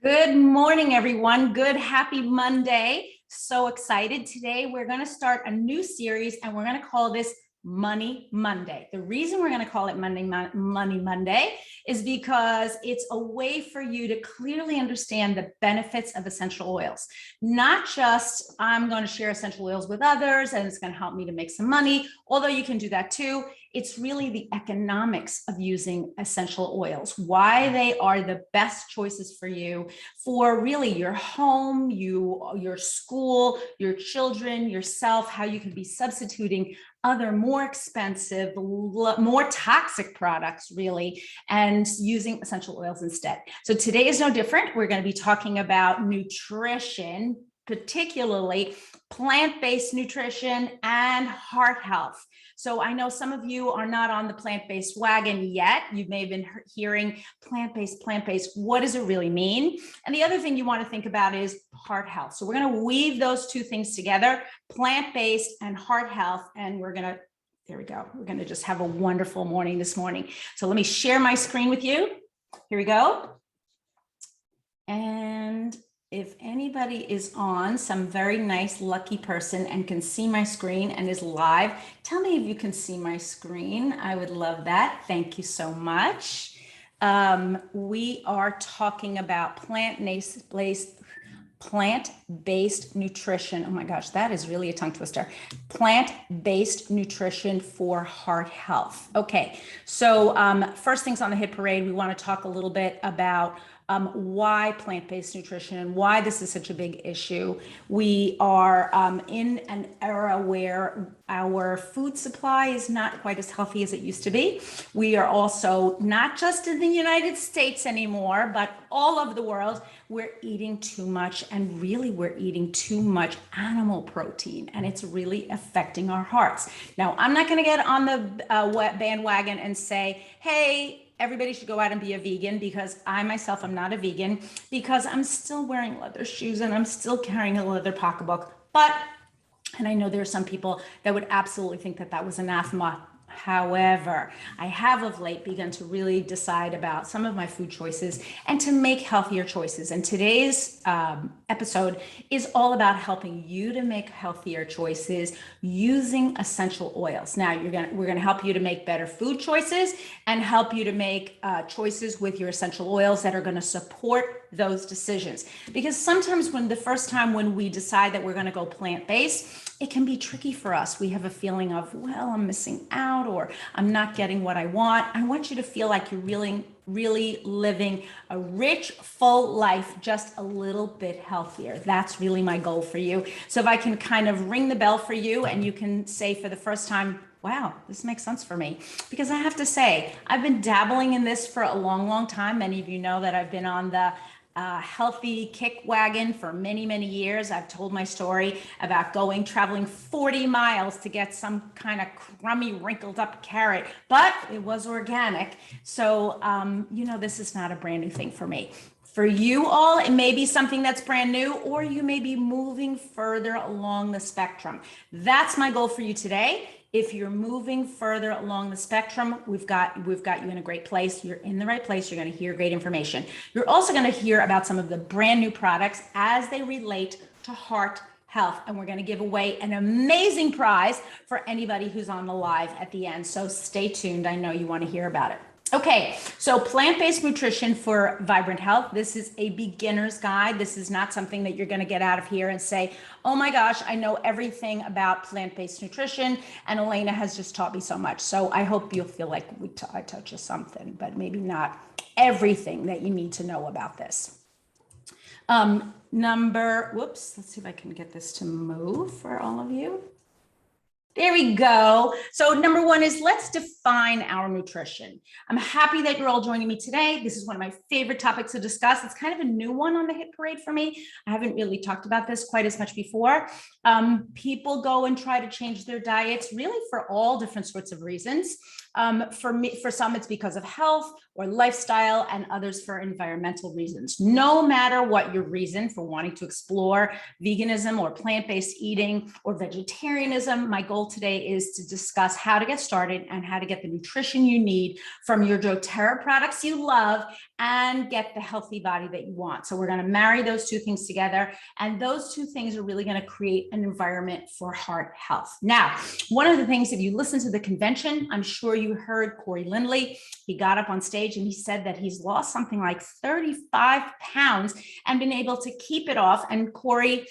Good morning, everyone. Good, happy Monday. So excited. Today, we're going to start a new series and we're going to call this Money Monday. The reason we're going to call it Money Monday is because it's a way for you to clearly understand the benefits of essential oils. Not just I'm going to share essential oils with others and it's going to help me to make some money, although you can do that too. It's really the economics of using essential oils, why they are the best choices for you, for really your home, your school, your children, yourself, how you can be substituting other more expensive, more toxic products really, and using essential oils instead. So today is no different. We're going to be talking about nutrition, particularly plant-based nutrition and heart health. So I know some of you are not on the plant-based wagon yet. You may have been hearing plant-based. What does it really mean? And the other thing you want to think about is heart health. So we're going to weave those two things together, plant-based and heart health. And there we go. We're going to just have a wonderful morning this morning. So let me share my screen with you. Here we go. And if anybody is on, some very nice lucky person and can see my screen and is live, tell me if you can see my screen. I would love that. Thank you so much. We are talking about plant-based nutrition. Oh my gosh, that is really a tongue twister. Plant-based nutrition for heart health. Okay, so first things on the hit parade, we want to talk a little bit about why plant-based nutrition and why this is such a big issue. We are in an era where our food supply is not quite as healthy as it used to be. We are also not just in the United States anymore, but all over the world, we're eating too much, and really we're eating too much animal protein, and it's really affecting our hearts. Now, I'm not going to get on the bandwagon and say, hey, everybody should go out and be a vegan, because I myself am not a vegan, because I'm still wearing leather shoes and I'm still carrying a leather pocketbook. And I know there are some people that would absolutely think that that was anathema. However, I have of late begun to really decide about some of my food choices and to make healthier choices. And today's episode is all about helping you to make healthier choices using essential oils. Now, we're going to help you to make better food choices and help you to make choices with your essential oils that are going to support those decisions. Because sometimes the first time when we decide that we're going to go plant-based, it can be tricky for us. We have a feeling of, well, I'm missing out, or I'm not getting what I want. I want you to feel like you're really living a rich, full life, just a little bit healthier. That's really my goal for you. So if I can kind of ring the bell for you and you can say for the first time, wow, this makes sense for me. Because I have to say, I've been dabbling in this for a long, long time. Many of you know that I've been on the healthy kick wagon for many, many years. I've told my story about traveling 40 miles to get some kind of crummy, wrinkled up carrot, but it was organic. So, this is not a brand new thing for me. For you all, it may be something that's brand new, or you may be moving further along the spectrum. That's my goal for you today. If you're moving further along the spectrum, we've got you in a great place. You're in the right place. You're going to hear great information. You're also going to hear about some of the brand new products as they relate to heart health. And we're going to give away an amazing prize for anybody who's on the live at the end. So stay tuned. I know you want to hear about it. Okay, so plant-based nutrition for vibrant health. This is a beginner's guide. This is not something that you're going to get out of here and say, oh my gosh, I know everything about plant-based nutrition, and Elena has just taught me so much. So I hope you'll feel like I taught you something, but maybe not everything that you need to know about this. Let's see if I can get this to move for all of you. There we go. So number one is, let's define our nutrition. I'm happy that you're all joining me today. This is one of my favorite topics to discuss. It's kind of a new one on the hit parade for me. I haven't really talked about this quite as much before. People go and try to change their diets really for all different sorts of reasons. For some, it's because of health. or lifestyle, and others for environmental reasons. No matter what your reason for wanting to explore veganism or plant-based eating or vegetarianism, my goal today is to discuss how to get started and how to get the nutrition you need from your doTERRA products you love and get the healthy body that you want. So we're going to marry those two things together, and those two things are really going to create an environment for heart health. Now, one of the things, if you listen to the convention, I'm sure you heard Corey Lindley. He got up on stage and he said that he's lost something like 35 pounds and been able to keep it off. And Corey,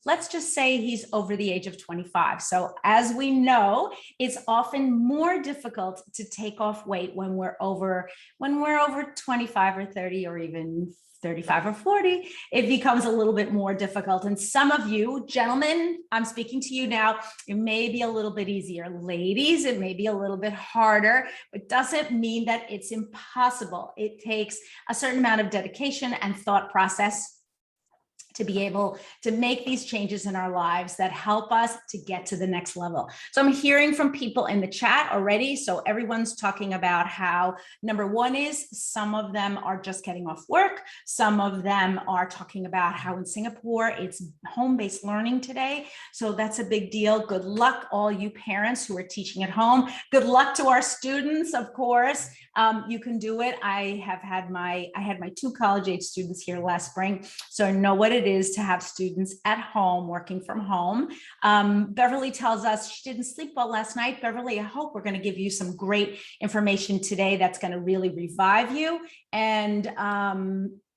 let's just say he's over the age of 25. So as we know, it's often more difficult to take off weight when we're over 25 or 30 or even 35 or 40, it becomes a little bit more difficult. And some of you, gentlemen, I'm speaking to you now, it may be a little bit easier. Ladies, it may be a little bit harder, but doesn't mean that it's impossible. It takes a certain amount of dedication and thought process to be able to make these changes in our lives that help us to get to the next level. So I'm hearing from people in the chat already. So everyone's talking about how, number one is some of them are just getting off work. Some of them are talking about how in Singapore, it's home-based learning today. So that's a big deal. Good luck, all you parents who are teaching at home. Good luck to our students, of course. You can do it. I had my 2 college-age students here last spring, so I know what it is to have students at home working from home. Beverly tells us she didn't sleep well last night. Beverly, I hope we're going to give you some great information today that's going to really revive you. And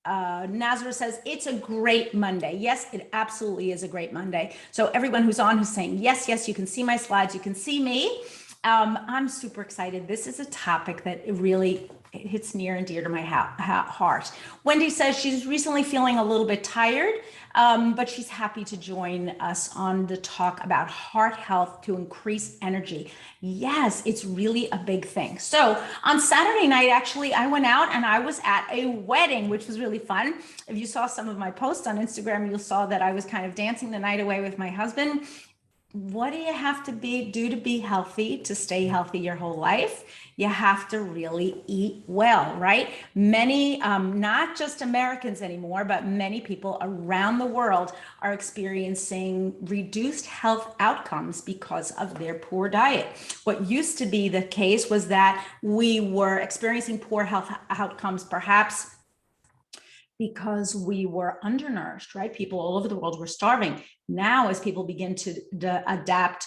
Nazareth says it's a great Monday. Yes, it absolutely is a great Monday. So everyone who's on, who's saying yes, yes, you can see my slides, you can see me. I'm super excited. This is a topic that really hits near and dear to my heart. Wendy says she's recently feeling a little bit tired, but she's happy to join us on the talk about heart health to increase energy. Yes, it's really a big thing. So on Saturday night, actually, I went out and I was at a wedding, which was really fun. If you saw some of my posts on Instagram, you saw that I was kind of dancing the night away with my husband. What do you have to do to be healthy, to stay healthy your whole life? You have to really eat well, right? Many, not just Americans anymore, but many people around the world are experiencing reduced health outcomes because of their poor diet. What used to be the case was that we were experiencing poor health outcomes, perhaps because we were undernourished, right? People all over the world were starving. Now, as people begin to adopt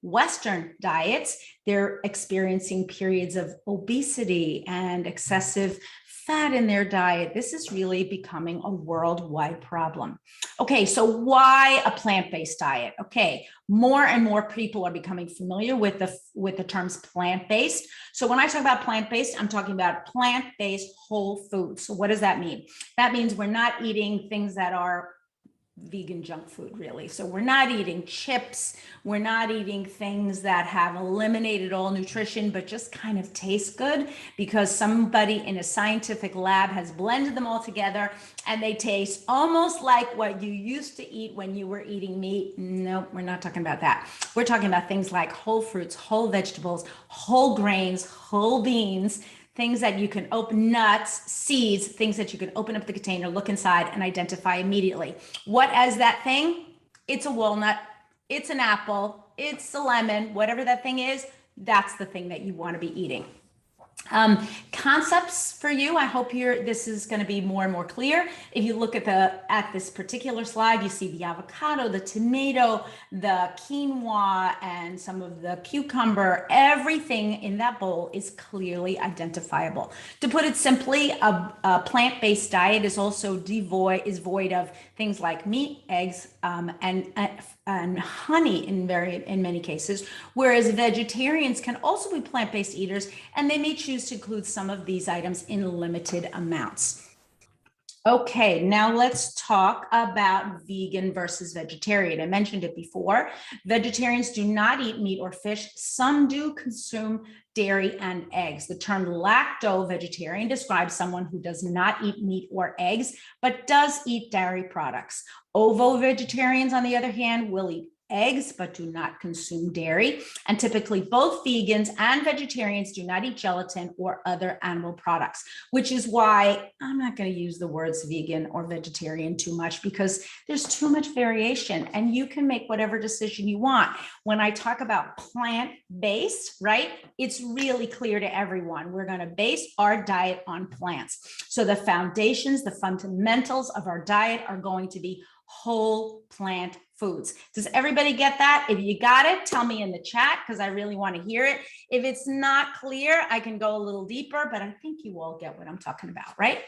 Western diets, they're experiencing periods of obesity and excessive fat in their diet. This is really becoming a worldwide problem. Okay, so why a plant-based diet? Okay, more and more people are becoming familiar with the terms plant-based. So when I talk about plant-based, I'm talking about plant-based whole foods. So what does that mean? That means we're not eating things that are vegan junk food, really. So we're not eating chips. We're not eating things that have eliminated all nutrition, but just kind of taste good because somebody in a scientific lab has blended them all together and they taste almost like what you used to eat when you were eating meat. No, we're not talking about that. We're talking about things like whole fruits, whole vegetables, whole grains, whole beans, things that you can open, nuts, seeds, things that you can open up the container, look inside and identify immediately. What is that thing? It's a walnut, it's an apple, it's a lemon, whatever that thing is, that's the thing that you want to be eating. Concepts for you. I hope this is going to be more and more clear. If you look at this particular slide, you see the avocado, the tomato, the quinoa, and some of the cucumber. Everything in that bowl is clearly identifiable. To put it simply, a plant-based diet is also void of things like meat, eggs, and honey in many cases, whereas vegetarians can also be plant-based eaters, and they may choose to include some of these items in limited amounts. Okay, now let's talk about vegan versus vegetarian. I mentioned it before. Vegetarians do not eat meat or fish. Some do consume dairy and eggs. The term lacto-vegetarian describes someone who does not eat meat or eggs, but does eat dairy products. Ovo-vegetarians, on the other hand, will eat eggs, but do not consume dairy. And typically both vegans and vegetarians do not eat gelatin or other animal products, which is why I'm not going to use the words vegan or vegetarian too much, because there's too much variation and you can make whatever decision you want. When I talk about plant-based, right, it's really clear to everyone. We're going to base our diet on plants. So the foundations, the fundamentals of our diet are going to be whole plant foods. Does everybody get that? If you got it, tell me in the chat, because I really want to hear it. If it's not clear, I can go a little deeper, but I think you all get what I'm talking about, right?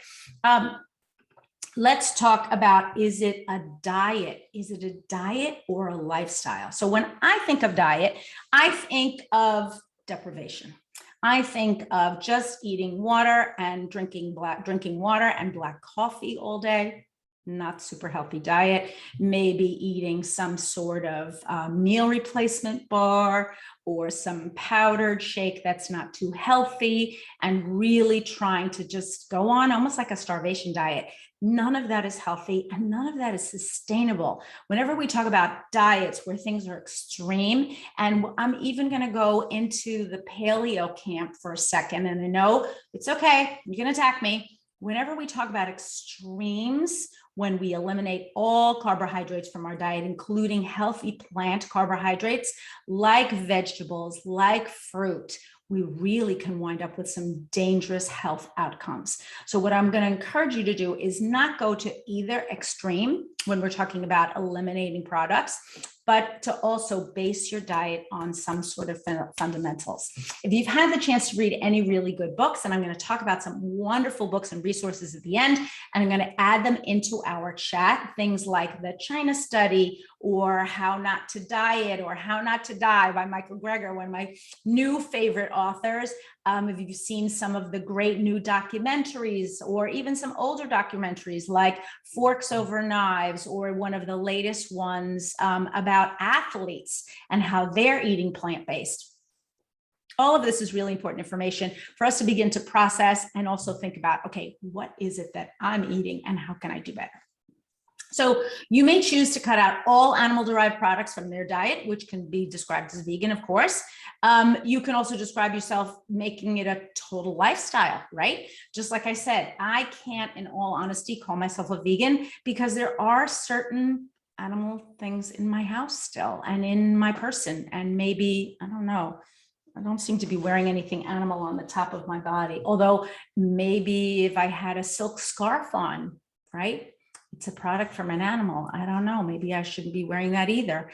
Let's talk about, is it a diet? Is it a diet or a lifestyle? So when I think of diet, I think of deprivation. I think of just eating water and drinking water and black coffee all day. Not super healthy diet, maybe eating some sort of meal replacement bar or some powdered shake that's not too healthy, and really trying to just go on almost like a starvation diet. None of that is healthy and none of that is sustainable. Whenever we talk about diets where things are extreme, and I'm even going to go into the paleo camp for a second, and I know it's okay, you can attack me. Whenever we talk about extremes, when we eliminate all carbohydrates from our diet, including healthy plant carbohydrates like vegetables, like fruit, we really can wind up with some dangerous health outcomes. So what I'm going to encourage you to do is not go to either extreme when we're talking about eliminating products, but to also base your diet on some sort of fundamentals. If you've had the chance to read any really good books, and I'm going to talk about some wonderful books and resources at the end, and I'm going to add them into our chat, things like the China Study or How Not to Diet or How Not to Die by Michael Greger, one of my new favorite authors. If you've seen some of the great new documentaries or even some older documentaries like Forks Over Knives, or one of the latest ones about athletes and how they're eating plant-based. All of this is really important information for us to begin to process and also think about, okay, what is it that I'm eating and how can I do better? So you may choose to cut out all animal-derived products from their diet, which can be described as vegan, of course. You can also describe yourself making it a total lifestyle, right? Just like I said, I can't, in all honesty, call myself a vegan because there are certain animal things in my house still and in my person. And maybe, I don't know, I don't seem to be wearing anything animal on the top of my body. Although maybe if I had a silk scarf on, right? It's a product from an animal. I don't know. Maybe I shouldn't be wearing that either.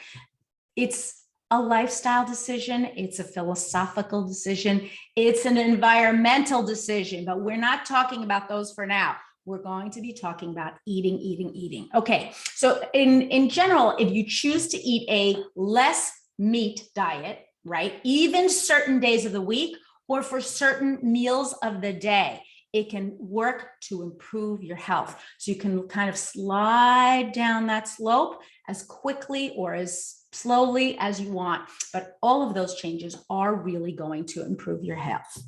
It's a lifestyle decision. It's a philosophical decision. It's an environmental decision, but we're not talking about those for now. We're going to be talking about eating, eating, eating. Okay. So in general, if you choose to eat a less meat diet, right, even certain days of the week or for certain meals of the day, it can work to improve your health. So you can kind of slide down that slope as quickly or as slowly as you want, but all of those changes are really going to improve your health.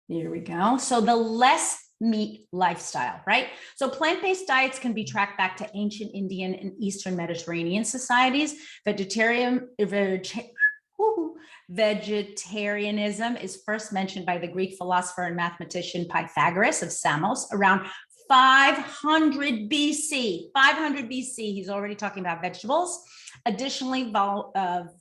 Here we go. So the less meat lifestyle, right? So plant-based diets can be tracked back to ancient Indian and Eastern Mediterranean societies. Vegetarianism is first mentioned by the Greek philosopher and mathematician Pythagoras of Samos around 500 BC. 500 BC, he's already talking about vegetables. Additionally,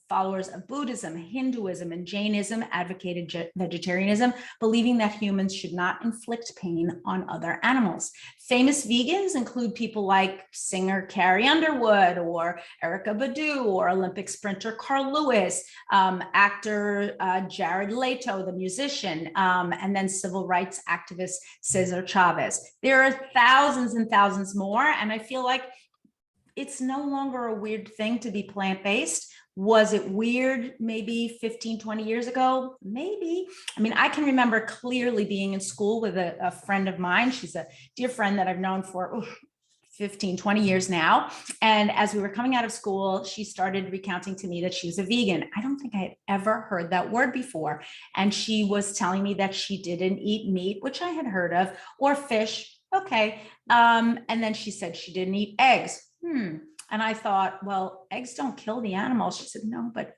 followers of Buddhism, Hinduism, and Jainism advocated vegetarianism, believing that humans should not inflict pain on other animals. Famous vegans include people like singer Carrie Underwood or Erykah Badu or Olympic sprinter Carl Lewis, actor Jared Leto, the musician, and then civil rights activist Cesar Chavez. There are thousands and thousands more, and I feel like it's no longer a weird thing to be plant-based. Was it weird maybe 15, 20 years ago? Maybe. I mean, I can remember clearly being in school with a friend of mine. She's a dear friend that I've known for 15, 20 years now. And as we were coming out of school, she started recounting to me that she was a vegan. I don't think I had ever heard that word before. And she was telling me that she didn't eat meat, which I had heard of, or fish. Okay. And then she said she didn't eat eggs. And I thought, well, eggs don't kill the animals. She said, no, but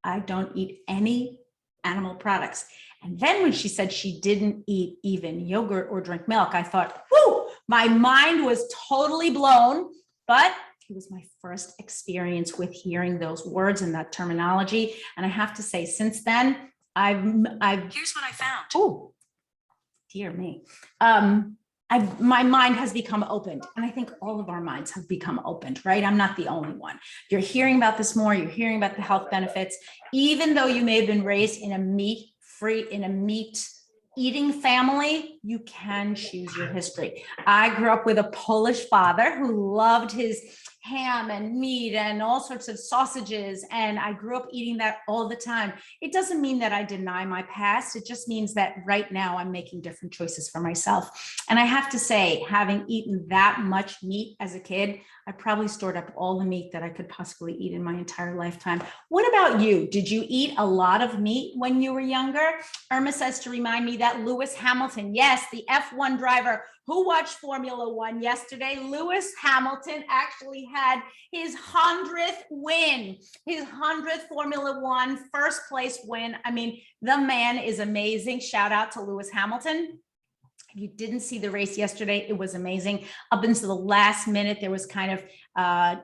I don't eat any animal products. And then when she said she didn't eat even yogurt or drink milk, I thought, whoo, my mind was totally blown. But it was my first experience with hearing those words and that terminology. And I have to say, since then, I've here's what I found. Oh, dear me. My mind has become opened, and I think all of our minds have become opened, right? I'm not the only one. You're hearing about this more, you're hearing about the health benefits, even though you may have been raised in a meat eating family, you can choose your history. I grew up with a Polish father who loved his ham and meat and all sorts of sausages, and I grew up eating that all the time. It doesn't mean that I deny my past. It just means that right now I'm making different choices for myself. And I have to say, having eaten that much meat as a kid, I probably stored up all the meat that I could possibly eat in my entire lifetime. What about you? Did you eat a lot of meat when you were younger? Irma says to remind me that Lewis Hamilton, yes, the F1 driver who watched Formula One yesterday, Lewis Hamilton actually had his 100th win, his 100th Formula One first place win. I mean, the man is amazing. Shout out to Lewis Hamilton. If you didn't see the race yesterday, it was amazing. Up until the last minute, there was kind of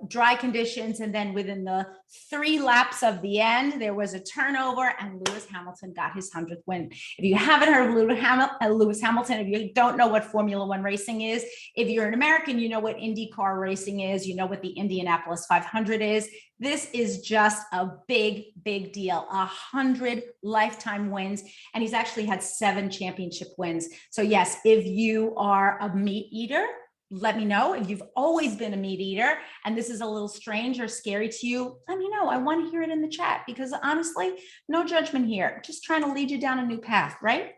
dry conditions. And then within the 3 laps of the end, there was a turnover and Lewis Hamilton got his 100th win. If you haven't heard of Lewis Hamilton, if you don't know what Formula One racing is, if you're an American, you know what IndyCar racing is, you know what the Indianapolis 500 is. This is just a big, big deal. 100 lifetime wins. And he's actually had 7 championship wins. So yes, if you are a meat eater, let me know. If you've always been a meat eater and this is a little strange or scary to you, let me know. I want to hear it in the chat because honestly, no judgment here. Just trying to lead you down a new path, right?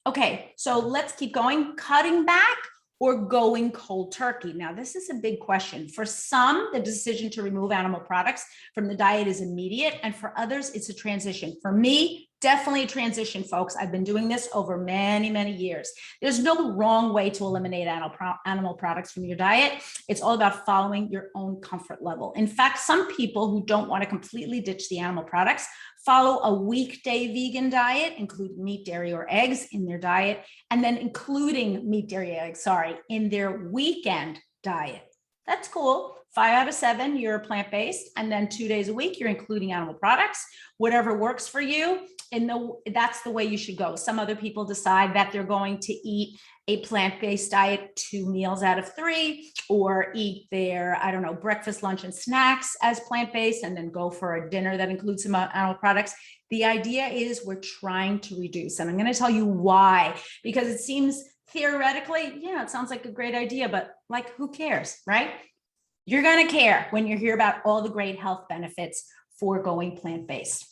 Okay, so let's keep going. Cutting back or going cold turkey? Now, this is a big question. For some, the decision to remove animal products from the diet is immediate, and for others, it's a transition. For me, definitely a transition, folks. I've been doing this over many, many years. There's no wrong way to eliminate animal products from your diet. It's all about following your own comfort level. In fact, some people who don't want to completely ditch the animal products follow a weekday vegan diet, including meat, dairy, or eggs in their diet, and then including meat, dairy, eggs, in their weekend diet. That's cool. 5 out of 7, you're plant-based, and then 2 days a week, you're including animal products. Whatever works for you, that's the way you should go. Some other people decide that they're going to eat a plant-based diet 2 meals out of 3, or eat their, breakfast, lunch, and snacks as plant-based, and then go for a dinner that includes some animal products. The idea is we're trying to reduce, and I'm going to tell you why, because it seems theoretically, yeah, it sounds like a great idea, but like, who cares, right? You're going to care when you hear about all the great health benefits for going plant-based.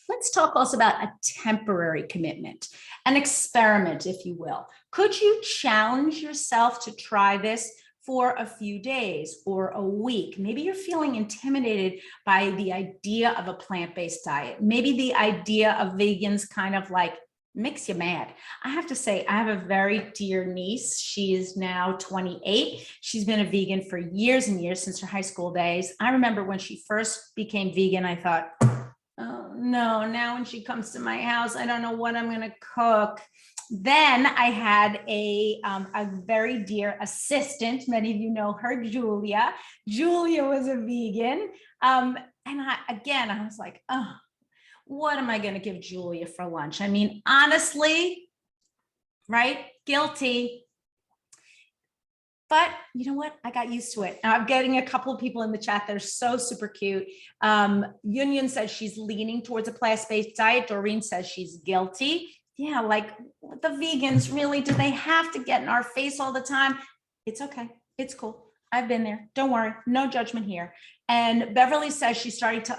Let's talk also about a temporary commitment, an experiment, if you will. Could you challenge yourself to try this for a few days or a week? Maybe you're feeling intimidated by the idea of a plant-based diet. Maybe the idea of vegans kind of like makes you mad. I have to say, I have a very dear niece. She is now 28. She's been a vegan for years and years, since her high school days. I remember when she first became vegan, I thought, oh no, now when she comes to my house, I don't know what I'm going to cook. Then I had a very dear assistant. Many of you know her, Julia. Julia was a vegan. And I was like, oh, what am I going to give Julia for lunch? I mean, honestly, right? Guilty. But you know what? I got used to it. Now I'm getting a couple of people in the chat that are so super cute. Yun says she's leaning towards a plant-based diet. Doreen says she's guilty. Yeah, like the vegans, really, do they have to get in our face all the time? It's okay. It's cool. I've been there. Don't worry. No judgment here. And Beverly says she's starting to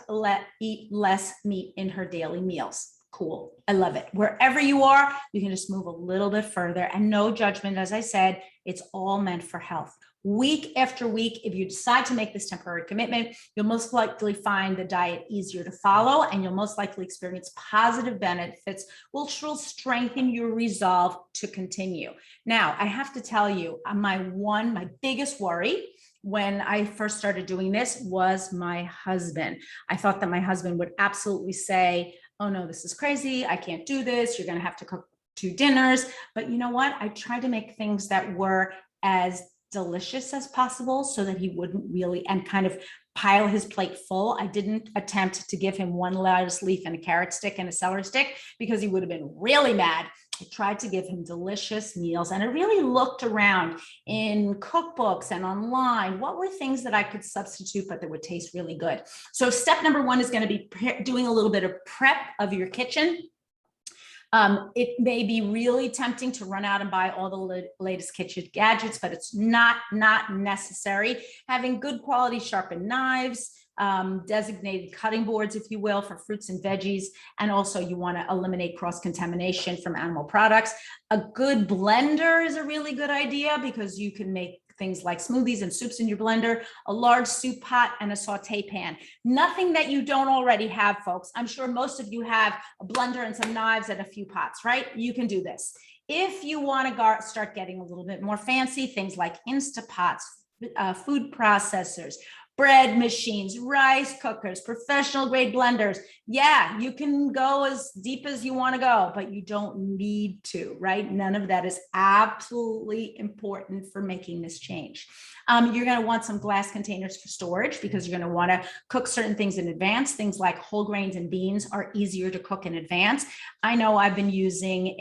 eat less meat in her daily meals. Cool. I love it. Wherever you are, you can just move a little bit further, and no judgment. As I said, it's all meant for health. Week after week, if you decide to make this temporary commitment, you'll most likely find the diet easier to follow, and you'll most likely experience positive benefits, which will strengthen your resolve to continue. Now, I have to tell you, my biggest worry when I first started doing this was my husband. I thought that my husband would absolutely say, oh no, this is crazy. I can't do this. You're going to have to cook 2 dinners. But you know what? I tried to make things that were as delicious as possible so that he wouldn't really, and kind of pile his plate full. I didn't attempt to give him 1 lettuce leaf and a carrot stick and a celery stick because he would have been really mad. I tried to give him delicious meals, and I really looked around in cookbooks and online. What were things that I could substitute but that would taste really good? So step number 1 is going to be doing a little bit of prep of your kitchen. It may be really tempting to run out and buy all the latest kitchen gadgets, but it's not necessary. Having good quality sharpened knives, designated cutting boards, if you will, for fruits and veggies. And also you want to eliminate cross-contamination from animal products. A good blender is a really good idea because you can make things like smoothies and soups in your blender, a large soup pot, and a saute pan. Nothing that you don't already have, folks. I'm sure most of you have a blender and some knives and a few pots, right? You can do this. If you want to start getting a little bit more fancy, things like Instapots, food processors, bread machines, rice cookers, professional grade blenders. Yeah, you can go as deep as you want to go, but you don't need to, right? None of that is absolutely important for making this change. You're going to want some glass containers for storage because you're going to want to cook certain things in advance. Things like whole grains and beans are easier to cook in advance. I know I've been using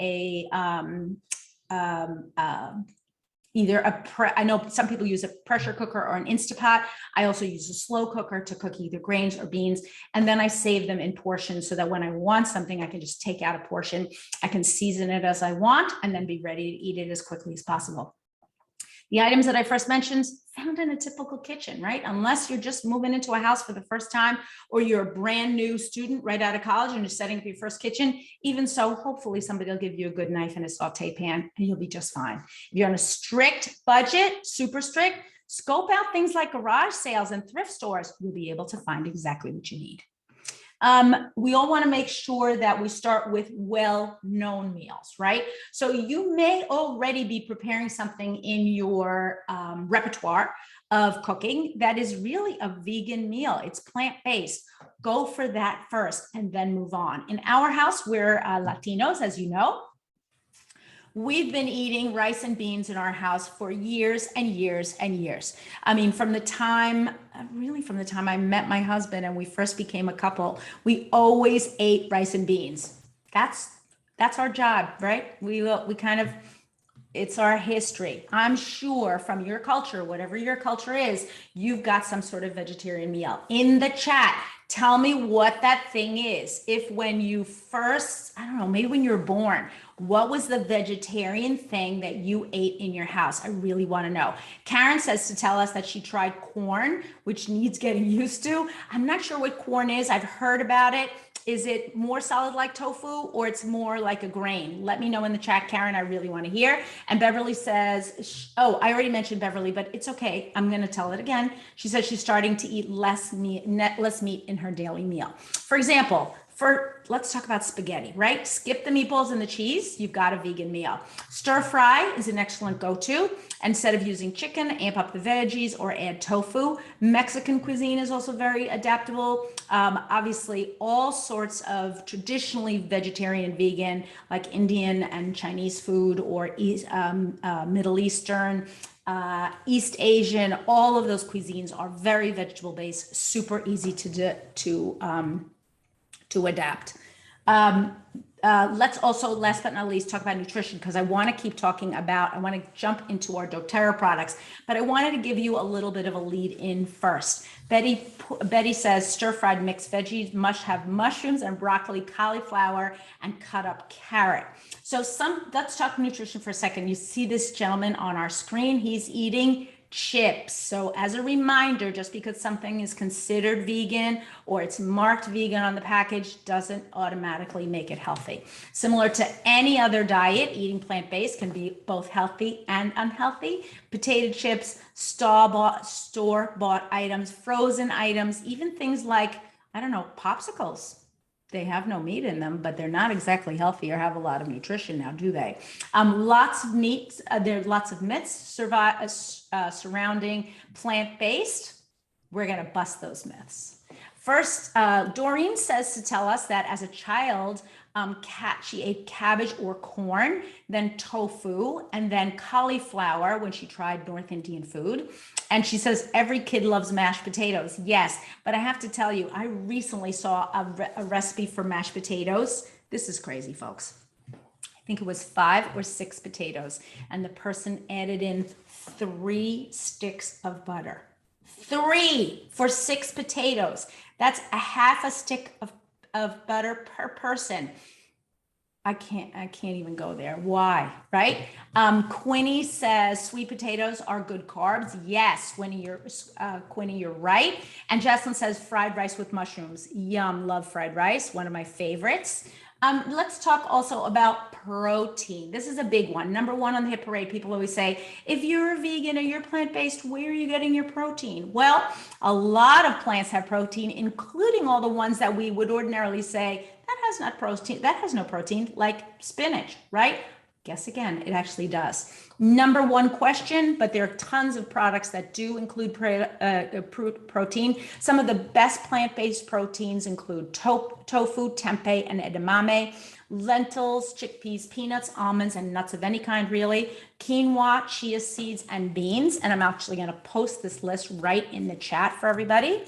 I know some people use a pressure cooker or an Instapot. I also use a slow cooker to cook either grains or beans. And then I save them in portions so that when I want something, I can just take out a portion. I can season it as I want and then be ready to eat it as quickly as possible. The items that I first mentioned, found in a typical kitchen, right? Unless you're just moving into a house for the first time, or you're a brand new student right out of college and you're setting up your first kitchen. Even so, hopefully somebody will give you a good knife and a saute pan and you'll be just fine. If you're on a strict budget, super strict, scope out things like garage sales and thrift stores. You'll be able to find exactly what you need. We all want to make sure that we start with well-known meals, right? So you may already be preparing something in your repertoire of cooking that is really a vegan meal. It's plant-based. Go for that first and then move on. In our house, we're Latinos, as you know. We've been eating rice and beans in our house for years and years and years. I mean, from the time I met my husband and we first became a couple, we always ate rice and beans. That's our job, right? It's our history. I'm sure from your culture, whatever your culture is, you've got some sort of vegetarian meal. In the chat, tell me what that thing is. If when you first, I don't know, maybe when you were born, what was the vegetarian thing that you ate in your house? I really want to know. Karen says to tell us that she tried corn, which needs getting used to. I'm not sure what corn is. I've heard about it. Is it more solid like tofu or it's more like a grain? Let me know in the chat, Karen. I really want to hear. And Beverly says, oh, I already mentioned Beverly, but it's okay. I'm going to tell it again. She says she's starting to eat less meat in her daily meal. For example, let's talk about spaghetti, right? Skip the meatballs and the cheese. You've got a vegan meal. Stir fry is an excellent go-to. Instead of using chicken, amp up the veggies or add tofu. Mexican cuisine is also very adaptable. Obviously, all sorts of traditionally vegetarian, vegan, like Indian and Chinese food or Middle Eastern, East Asian, all of those cuisines are very vegetable-based, super easy to adapt. Let's also, last but not least, talk about nutrition because I want to keep talking about, I want to jump into our doTERRA products, but I wanted to give you a little bit of a lead in first. Betty says stir-fried mixed veggies must have mushrooms and broccoli, cauliflower, and cut up carrot. So let's talk nutrition for a second. You see this gentleman on our screen, he's eating chips. So as a reminder, just because something is considered vegan or it's marked vegan on the package doesn't automatically make it healthy. Similar to any other diet, eating plant-based can be both healthy and unhealthy. Potato chips, store-bought items, frozen items, even things like, I don't know, popsicles. they have no meat in them, but they're not exactly healthy or have a lot of nutrition now, do they? Lots of meats. There's lots of myths surrounding plant-based. We're going to bust those myths. First, Doreen says to tell us that as a child, she ate cabbage or corn, then tofu, and then cauliflower when she tried North Indian food. And she says every kid loves mashed potatoes. Yes, but I have to tell you, I recently saw a recipe for mashed potatoes. This is crazy, folks. I think it was 5 or 6 potatoes, and the person added in 3 sticks of butter. 3 for 6 potatoes. That's a half a stick of butter per person. I can't even go there. Why, right? Quinny says sweet potatoes are good carbs. Yes, Quinny, you're right. And Jesslyn says fried rice with mushrooms. Yum, love fried rice, one of my favorites. Let's talk also about protein. This is a big one. Number 1 on the hit parade, people always say, if you're a vegan or you're plant-based, where are you getting your protein? Well, a lot of plants have protein, including all the ones that we would ordinarily say, that has no protein, like spinach, right? Guess again, it actually does. Number 1 question, but there are tons of products that do include protein. Some of the best plant-based proteins include tofu, tempeh, and edamame, lentils, chickpeas, peanuts, almonds, and nuts of any kind, really, quinoa, chia seeds, and beans. And I'm actually going to post this list right in the chat for everybody.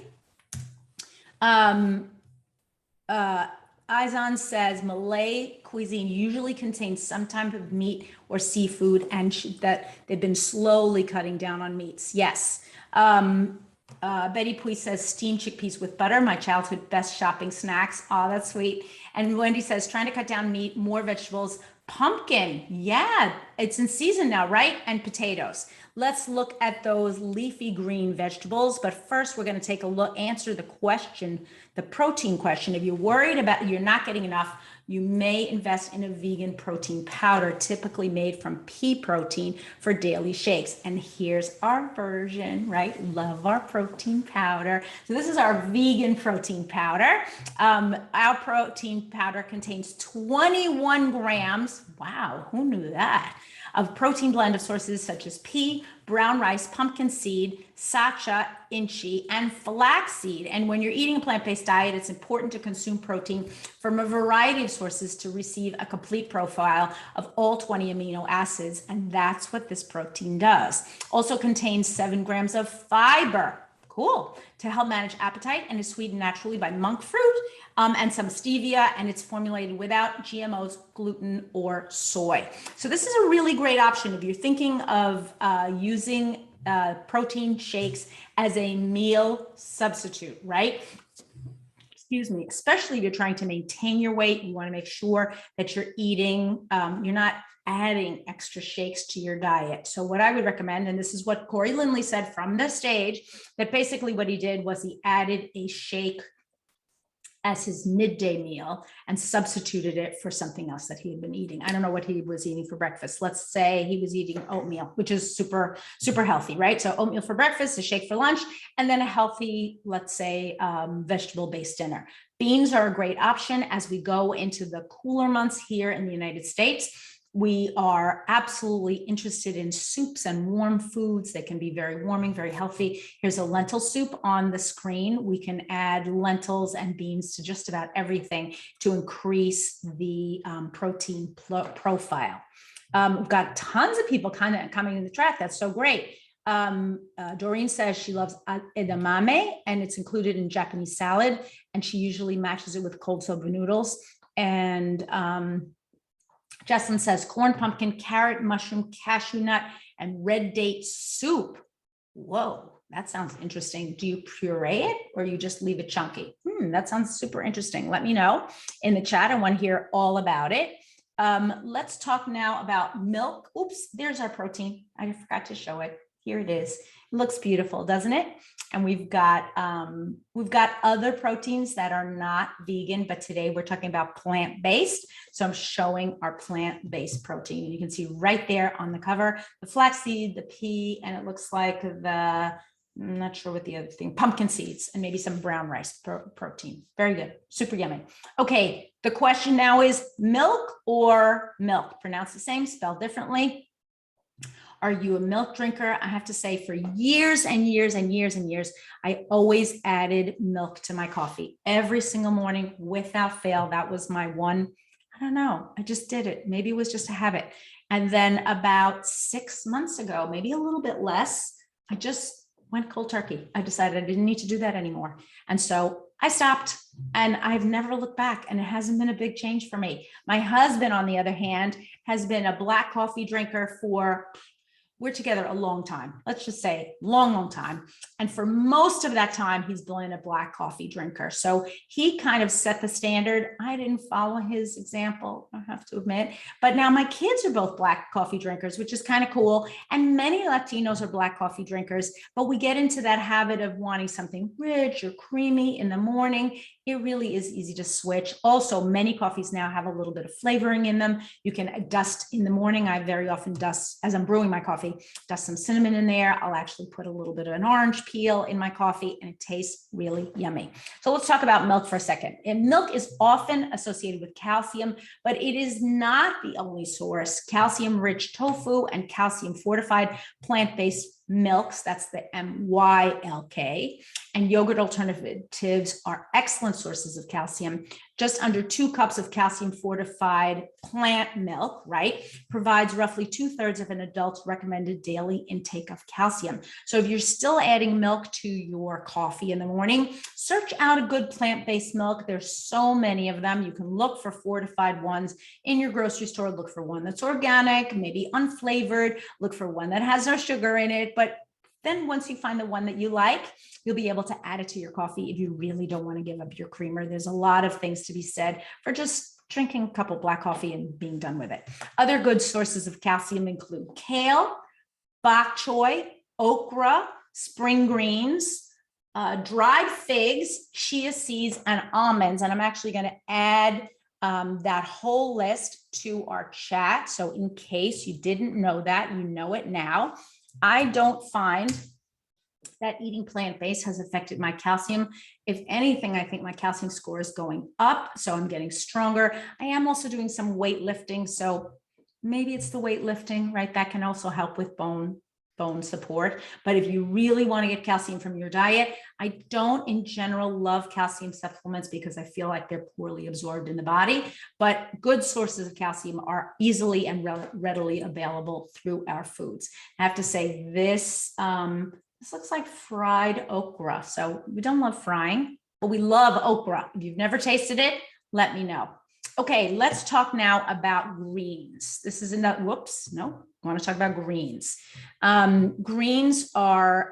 Izan says Malay cuisine usually contains some type of meat or seafood, and that they've been slowly cutting down on meats. Yes. Betty Pui says steamed chickpeas with butter, my childhood best shopping snacks. Oh, that's sweet. And Wendy says trying to cut down meat, more vegetables. Pumpkin, yeah, it's in season now, right? And potatoes. Let's look at those leafy green vegetables. But first, we're going to take a look, answer the question, the protein question. If you're worried about you're not getting enough, you may invest in a vegan protein powder, typically made from pea protein for daily shakes. And here's our version, right? Love our protein powder. So this is our vegan protein powder. Our protein powder contains 21 grams. Wow, who knew that? Of protein blend of sources such as pea, brown rice, pumpkin seed, sacha, inchi, and flaxseed. And when you're eating a plant-based diet, it's important to consume protein from a variety of sources to receive a complete profile of all 20 amino acids. And that's what this protein does. Also contains 7 grams of fiber. Cool. To help manage appetite, and is sweetened naturally by monk fruit and some stevia, and it's formulated without GMOs, gluten, or soy. So this is a really great option if you're thinking of using protein shakes as a meal substitute, right? Excuse me, especially if you're trying to maintain your weight. You want to make sure that you're eating, you're not adding extra shakes to your diet. So what I would recommend, and this is what Corey Lindley said from the stage, that basically what he did was he added a shake as his midday meal and substituted it for something else that he had been eating. I don't know what he was eating for breakfast. Let's say he was eating oatmeal, which is super, super healthy, right? So oatmeal for breakfast, a shake for lunch, and then a healthy, let's say, vegetable-based dinner. Beans are a great option as we go into the cooler months here in the United States. We are absolutely interested in soups and warm foods. They can be very warming, very healthy. Here's a lentil soup on the screen. We can add lentils and beans to just about everything to increase the protein profile. We've got tons of people kind of coming in the chat. That's so great. Doreen says she loves edamame and it's included in Japanese salad, and she usually matches it with cold soba noodles. And Jesslyn says corn, pumpkin, carrot, mushroom, cashew nut, and red date soup. Whoa, that sounds interesting. Do you puree it or you just leave it chunky? That sounds super interesting. Let me know in the chat. I want to hear all about it. Let's talk now about milk. Oops, there's our protein. I forgot to show it. Here it is. It looks beautiful, doesn't it? And we've got other proteins that are not vegan, but today we're talking about plant-based. So I'm showing our plant-based protein. And you can see right there on the cover, the flaxseed, the pea, and it looks like the I'm not sure what the other thing, pumpkin seeds, and maybe some brown rice protein. Very good. Super yummy. Okay. The question now is milk or milk? Pronounced the same, spelled differently. Are you a milk drinker? I have to say, for years and years and years and years, I always added milk to my coffee every single morning without fail. That was my one, I don't know, I just did it. Maybe it was just a habit. And then about 6 months ago, maybe a little bit less, I just went cold turkey. I decided I didn't need to do that anymore. And so I stopped, and I've never looked back, and it hasn't been a big change for me. My husband, on the other hand, has been a black coffee drinker for, we're together a long time. Let's just say long, long time. And for most of that time, he's been a black coffee drinker. So he kind of set the standard. I didn't follow his example, I have to admit. But now my kids are both black coffee drinkers, which is kind of cool. And many Latinos are black coffee drinkers, but we get into that habit of wanting something rich or creamy in the morning. It really is easy to switch. Also, many coffees now have a little bit of flavoring in them. You can dust in the morning. I very often dust, as I'm brewing my coffee, dust some cinnamon in there. I'll actually put a little bit of an orange peel in my coffee, and it tastes really yummy. So let's talk about milk for a second. And milk is often associated with calcium, but it is not the only source. Calcium-rich tofu and calcium-fortified plant-based milks, that's the MYLK, and yogurt alternatives are excellent sources of calcium. Just under 2 cups of calcium fortified plant milk, right, provides roughly 2/3 of an adult's recommended daily intake of calcium. So if you're still adding milk to your coffee in the morning, search out a good plant-based milk. There's so many of them. You can look for fortified ones in your grocery store. Look for one that's organic, maybe unflavored. Look for one that has no sugar in it. But then once you find the one that you like, you'll be able to add it to your coffee if you really don't want to give up your creamer. There's a lot of things to be said for just drinking a cup of black coffee and being done with it. Other good sources of calcium include kale, bok choy, okra, spring greens, dried figs, chia seeds, and almonds. And I'm actually going to add that whole list to our chat. So in case you didn't know that, you know it now. I don't find that eating plant-based has affected my calcium. If anything, I think my calcium score is going up, so I'm getting stronger. I am also doing some weightlifting, so maybe it's the weightlifting, right? That can also help with bone support. But if you really want to get calcium from your diet, I don't in general love calcium supplements because I feel like they're poorly absorbed in the body, but good sources of calcium are easily and readily available through our foods. I have to say this looks like fried okra. So we don't love frying, but we love okra. If you've never tasted it, let me know. Okay, let's talk now about greens. This is another, whoops, no, I want to talk about greens. Greens are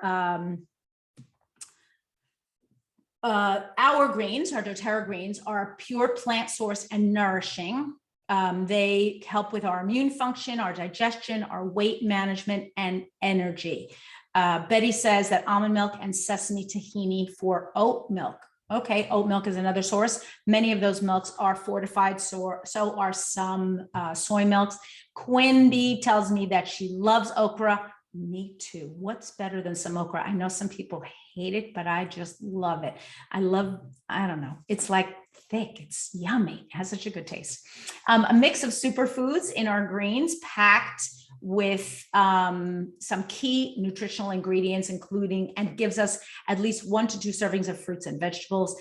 our greens, our doTERRA greens, are pure plant source and nourishing. They help with our immune function, our digestion, our weight management, and energy. Betty says that almond milk and sesame tahini for oat milk. Okay, oat milk is another source. Many of those milks are fortified, so are some soy milks. Quimby tells me that she loves okra. Me too. What's better than some okra? I know some people hate it, but I just love it. I don't know. It's like thick. It's yummy. It has such a good taste. A mix of superfoods in our greens packed with some key nutritional ingredients, including, and gives us at least 1 to 2 servings of fruits and vegetables.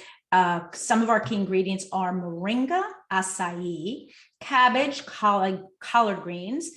Some of our key ingredients are moringa, acai, cabbage, collard greens,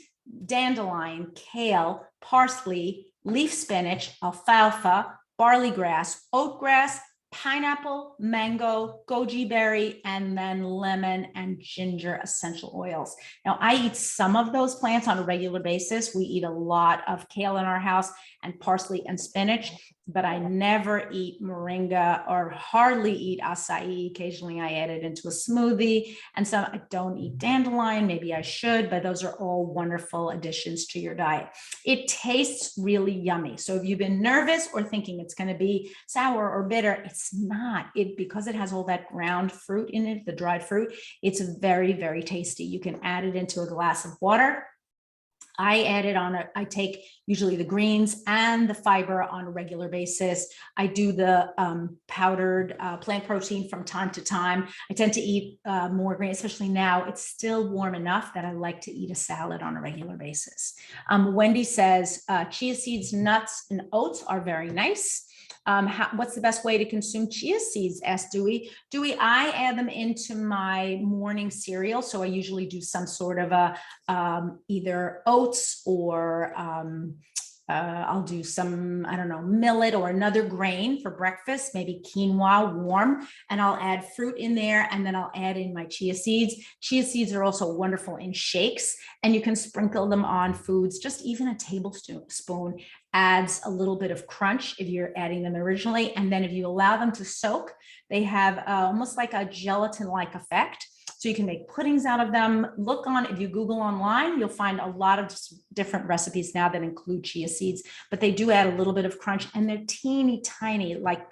dandelion, kale, parsley, leaf spinach, alfalfa, barley grass, oatgrass, pineapple, mango, goji berry, and then lemon and ginger essential oils. Now, I eat some of those plants on a regular basis. We eat a lot of kale in our house and parsley and spinach, but I never eat moringa or hardly eat acai. Occasionally I add it into a smoothie, and some I don't eat dandelion. Maybe I should, but those are all wonderful additions to your diet. It tastes really yummy. So if you've been nervous or thinking it's going to be sour or bitter, it's not. Because it has all that ground fruit in it, the dried fruit, it's very, very tasty. You can add it into a glass of water. I add it on I take usually the greens and the fiber on a regular basis. I do the powdered plant protein from time to time. I tend to eat more green, especially now. It's still warm enough that I like to eat a salad on a regular basis. Wendy says chia seeds, nuts, and oats are very nice. What's the best way to consume chia seeds? Asked Dewey. Dewey, I add them into my morning cereal. So I usually do some sort of a either oats or I'll do some, I don't know, millet or another grain for breakfast, maybe quinoa warm, and I'll add fruit in there, and then I'll add in my chia seeds. Chia seeds are also wonderful in shakes, and you can sprinkle them on foods. Just even a tablespoon adds a little bit of crunch if you're adding them originally. And then if you allow them to soak, they have almost like a gelatin-like effect. So you can make puddings out of them. If you Google online, you'll find a lot of different recipes now that include chia seeds, but they do add a little bit of crunch, and they're teeny tiny, like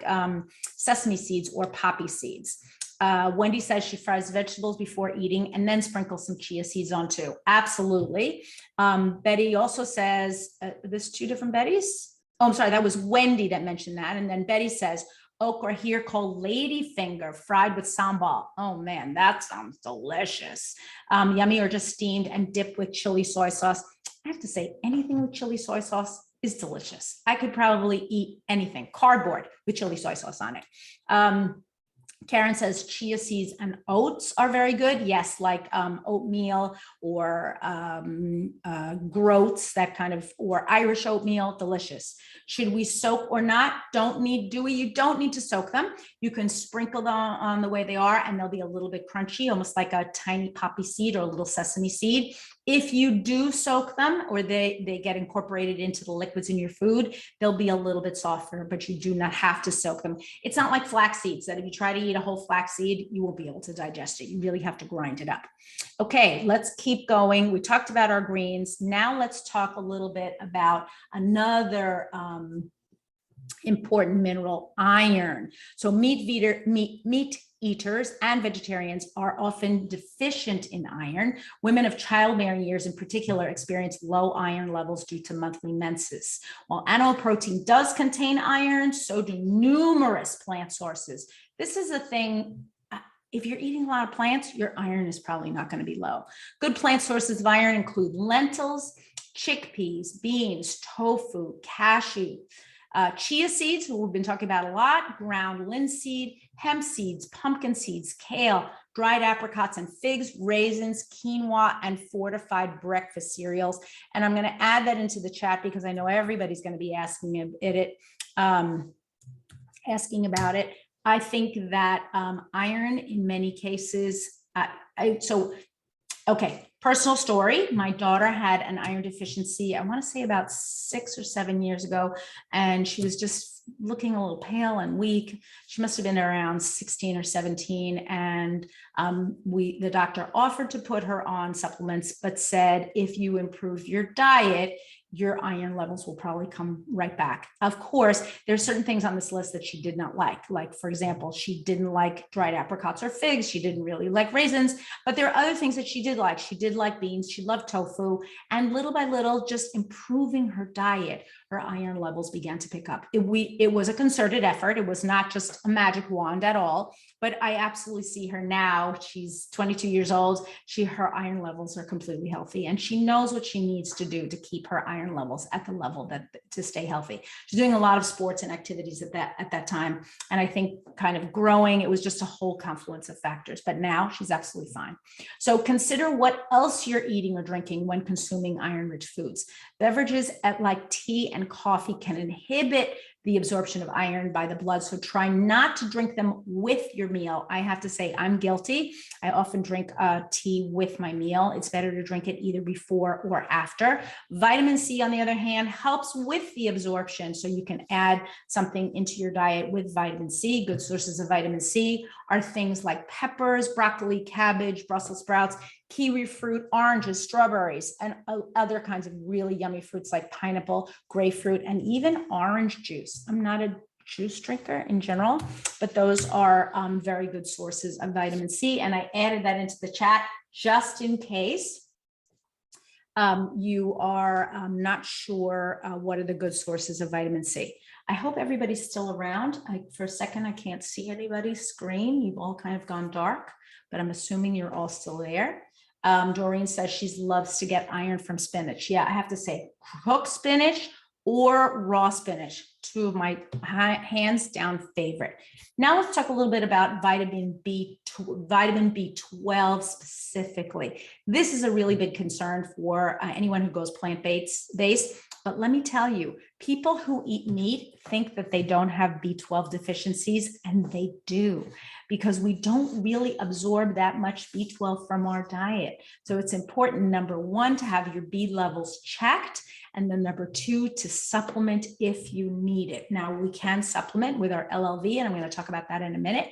sesame seeds or poppy seeds. Wendy says she fries vegetables before eating and then sprinkles some chia seeds on too. Absolutely. Betty also says, there's two different Bettys. Oh, I'm sorry, that was Wendy that mentioned that. And then Betty says, okra here called ladyfinger, fried with sambal. Oh man, that sounds delicious. Yummy, or just steamed and dipped with chili soy sauce. I have to say, anything with chili soy sauce is delicious. I could probably eat anything, cardboard with chili soy sauce on it. Karen says chia seeds and oats are very good. Yes, like oatmeal or groats, that kind of, or Irish oatmeal, delicious. Should we soak or not? Dewey, you don't need to soak them. You can sprinkle them on the way they are, and they'll be a little bit crunchy, almost like a tiny poppy seed or a little sesame seed. If you do soak them, or they get incorporated into the liquids in your food, they'll be a little bit softer, but you do not have to soak them. It's not like flax seeds that if you try to eat a whole flax seed, you won't be able to digest it. You really have to grind it up. Okay, let's keep going. We talked about our greens. Now let's talk a little bit about another important mineral, iron. So meat eaters and vegetarians are often deficient in iron. Women of childbearing years in particular experience low iron levels due to monthly menses. While animal protein does contain iron, so do numerous plant sources. This is a thing. If you're eating a lot of plants, your iron is probably not going to be low. Good plant sources of iron include lentils, chickpeas, beans, tofu, cashew, chia seeds, who we've been talking about a lot, ground linseed, hemp seeds, pumpkin seeds, kale, dried apricots and figs, raisins, quinoa, and fortified breakfast cereals. And I'm going to add that into the chat because I know everybody's going to be asking about it. I think that iron in many cases, okay, personal story. My daughter had an iron deficiency, I want to say about 6 or 7 years ago, and she was just looking a little pale and weak. She must have been around 16 or 17, and the doctor offered to put her on supplements, but said, if you improve your diet, your iron levels will probably come right back. Of course, there's certain things on this list that she did not like. Like, for example, she didn't like dried apricots or figs. She didn't really like raisins, but there are other things that she did like. She did like beans. She loved tofu. And little by little, just improving her diet, her iron levels began to pick up. It was a concerted effort. It was not just a magic wand at all, but I absolutely see her now. She's 22 years old. Her iron levels are completely healthy, and she knows what she needs to do to keep her iron levels at the level to stay healthy. She's doing a lot of sports and activities at that time. And I think kind of growing, it was just a whole confluence of factors, but now she's absolutely fine. So consider what else you're eating or drinking when consuming iron-rich foods. Beverages like tea and coffee can inhibit the absorption of iron by the blood. So try not to drink them with your meal. I have to say I'm guilty. I often drink tea with my meal. It's better to drink it either before or after. Vitamin C, on the other hand, helps with the absorption. So you can add something into your diet with vitamin C. Good sources of vitamin C are things like peppers, broccoli, cabbage, Brussels sprouts, kiwi fruit, oranges, strawberries, and other kinds of really yummy fruits like pineapple, grapefruit, and even orange juice. I'm not a juice drinker in general, but those are very good sources of vitamin C. And I added that into the chat just in case. you are not sure what are the good sources of vitamin C. I hope everybody's still around. For a second, I can't see anybody's screen. You've all kind of gone dark, but I'm assuming you're all still there. Doreen says she loves to get iron from spinach. Yeah, I have to say, cooked spinach or raw spinach, two of my hands down favorite. Now let's talk a little bit about vitamin B12 specifically. This is a really big concern for anyone who goes plant-based. But let me tell you, people who eat meat think that they don't have B12 deficiencies, and they do, because we don't really absorb that much B12 from our diet. So it's important, number one, to have your B levels checked, and then number two, to supplement if you need it. Now, we can supplement with our LLV, and I'm going to talk about that in a minute.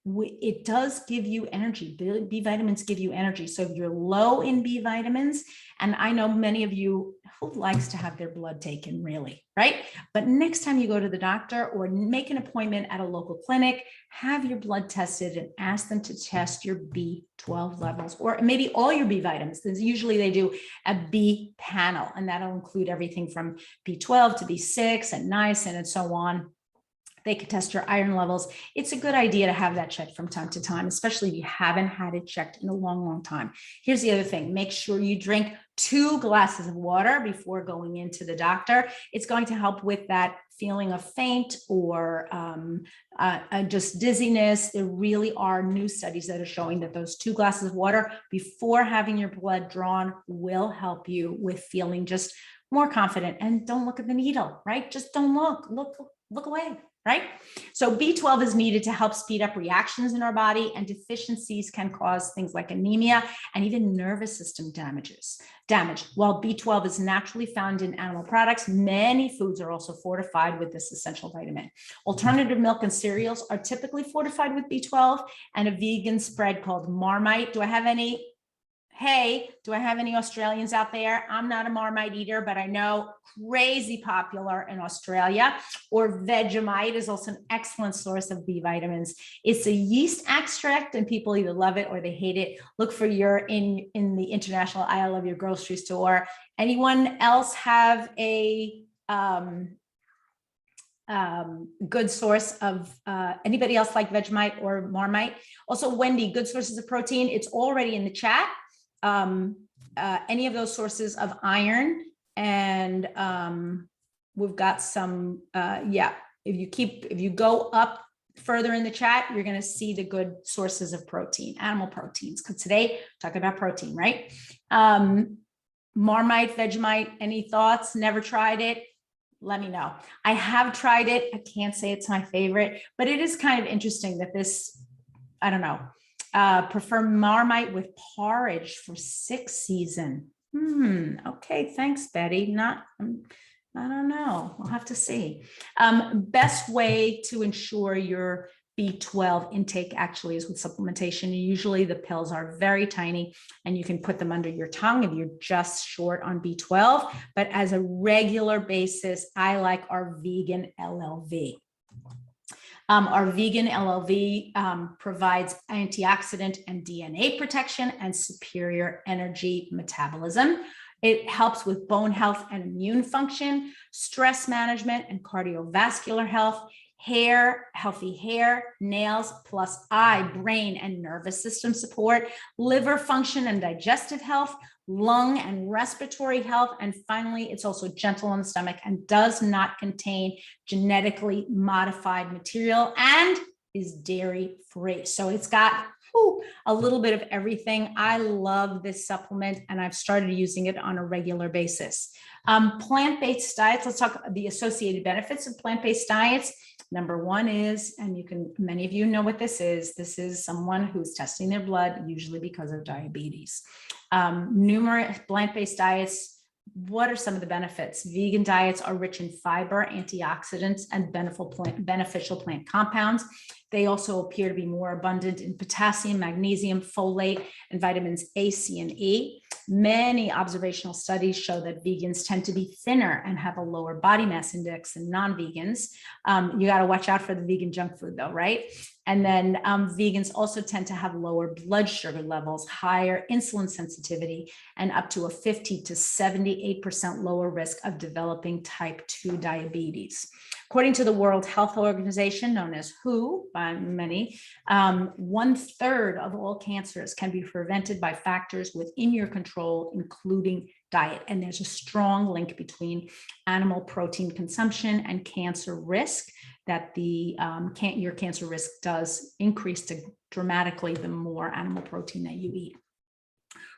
It does give you energy. B vitamins give you energy. So if you're low in B vitamins, and I know many of you who likes to have their blood taken, really, right? But next time you go to the doctor or make an appointment at a local clinic, have your blood tested and ask them to test your B12 levels, or maybe all your B vitamins. Usually they do a B panel, and that'll include everything from B12 to B6 and niacin and so on. They could test your iron levels. It's a good idea to have that checked from time to time, especially if you haven't had it checked in a long, long time. Here's the other thing. Make sure you drink 2 glasses of water before going into the doctor. It's going to help with that feeling of faint or just dizziness. There really are new studies that are showing that those 2 glasses of water before having your blood drawn will help you with feeling just more confident. And don't look at the needle, right? Just don't look away. Right? So B12 is needed to help speed up reactions in our body, and deficiencies can cause things like anemia and even nervous system damage. While B12 is naturally found in animal products, many foods are also fortified with this essential vitamin. Alternative milk and cereals are typically fortified with B12, and a vegan spread called Marmite. Do I have any Australians out there? I'm not a Marmite eater, but I know crazy popular in Australia. Or Vegemite is also an excellent source of B vitamins. It's a yeast extract, and people either love it or they hate it. Look for in the international aisle of your grocery store. Anyone else have a good source of anybody else like Vegemite or Marmite? Also, Wendy, good sources of protein. It's already in the chat. Any of those sources of iron, and we've got some, if you go up further in the chat, you're going to see the good sources of protein, animal proteins, because today talking about protein, right? Marmite, Vegemite, any thoughts? Never tried it? Let me know. I have tried it. I can't say it's my favorite, but it is kind of interesting that this, I don't know, prefer Marmite with porridge for 6 season. Okay, thanks, Betty. I don't know. We'll have to see. Best way to ensure your B12 intake actually is with supplementation. Usually the pills are very tiny, and you can put them under your tongue if you're just short on B12. But as a regular basis, I like our vegan LLV. Our vegan LLV provides antioxidant and DNA protection and superior energy metabolism. It helps with bone health and immune function, stress management and cardiovascular health, hair, healthy hair, nails, plus eye, brain, and nervous system support, liver function and digestive health, lung and respiratory health, and finally, it's also gentle on the stomach and does not contain genetically modified material and is dairy-free. So it's got a little bit of everything. I love this supplement, and I've started using it on a regular basis. Plant-based diets, let's talk the associated benefits of plant-based diets. Number one is, and many of you know what this is someone who's testing their blood, usually because of diabetes. Numerous plant-based diets, what are some of the benefits? Vegan diets are rich in fiber, antioxidants, and beneficial plant compounds. They also appear to be more abundant in potassium, magnesium, folate, and vitamins A, C, and E. Many observational studies show that vegans tend to be thinner and have a lower body mass index than non-vegans. You got to watch out for the vegan junk food though, right? And then vegans also tend to have lower blood sugar levels, higher insulin sensitivity, and up to a 50 to 78% lower risk of developing type 2 diabetes. According to the World Health Organization, known as WHO by many, 1/3 of all cancers can be prevented by factors within your control, including diet. And there's a strong link between animal protein consumption and cancer risk, that your cancer risk does increase dramatically the more animal protein that you eat.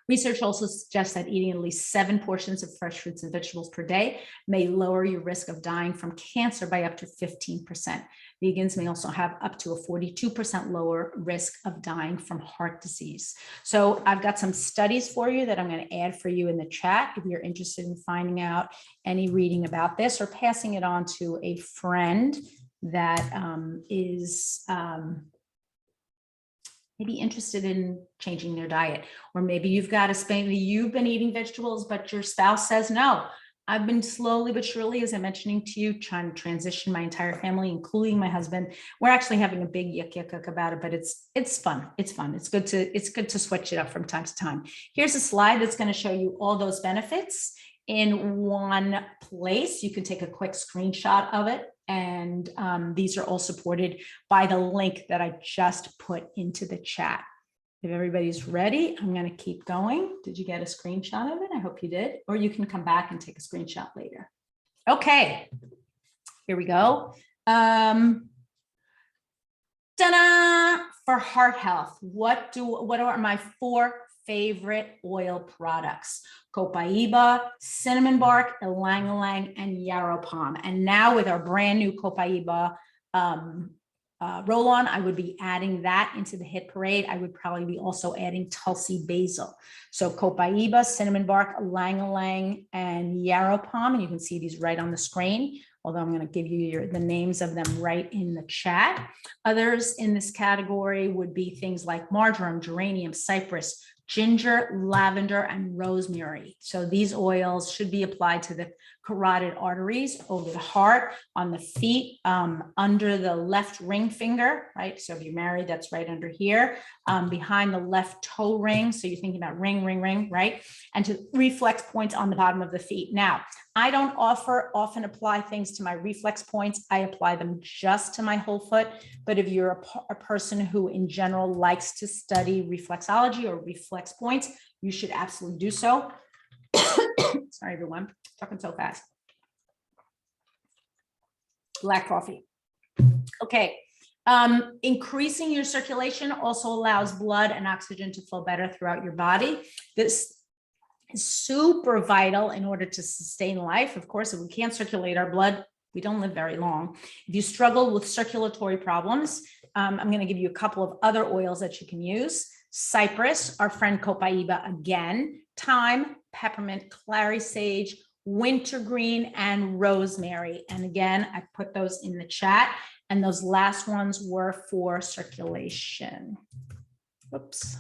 Research also suggests that eating at least 7 portions of fresh fruits and vegetables per day may lower your risk of dying from cancer by up to 15%. Vegans may also have up to a 42% lower risk of dying from heart disease. So I've got some studies for you that I'm going to add for you in the chat if you're interested in finding out any reading about this or passing it on to a friend that is maybe interested in changing their diet. Or maybe you've been eating vegetables, but your spouse says, no, I've been slowly but surely, as I'm mentioning to you, trying to transition my entire family, including my husband. We're actually having a big yuck about it, but it's fun. It's fun. It's good to switch it up from time to time. Here's a slide that's going to show you all those benefits in one place. You can take a quick screenshot of it. And these are all supported by the link that I just put into the chat. If everybody's ready, I'm going to keep going. Did you get a screenshot of it? I hope you did. Or you can come back and take a screenshot later. Okay, here we go. Ta-da! For heart health, what are my 4 favorite oil products? Copaiba, cinnamon bark, ylang-ylang, and yarrow palm. And now with our brand new Copaiba roll-on, I would be adding that into the hit parade. I would probably be also adding Tulsi basil. So Copaiba, cinnamon bark, ylang-ylang, and yarrow palm. And you can see these right on the screen, although I'm going to give you the names of them right in the chat. Others in this category would be things like marjoram, geranium, cypress, ginger, lavender, and rosemary. So these oils should be applied to the carotid arteries, over the heart, on the feet, under the left ring finger, right? So if you're married, that's right under here, behind the left toe ring. So you're thinking about ring, right? And to reflex points on the bottom of the feet. Now, I don't often apply things to my reflex points. I apply them just to my whole foot. But if you're a person who in general likes to study reflexology or reflex points, you should absolutely do so. Sorry, everyone, talking so fast. Black coffee. Okay. Increasing your circulation also allows blood and oxygen to flow better throughout your body. This is super vital in order to sustain life. Of course, if we can't circulate our blood, we don't live very long. If you struggle with circulatory problems, I'm going to give you a couple of other oils that you can use. Cypress, our friend Copaiba again, thyme, peppermint, clary sage, wintergreen, and rosemary. And again, I put those in the chat. And those last ones were for circulation. Oops.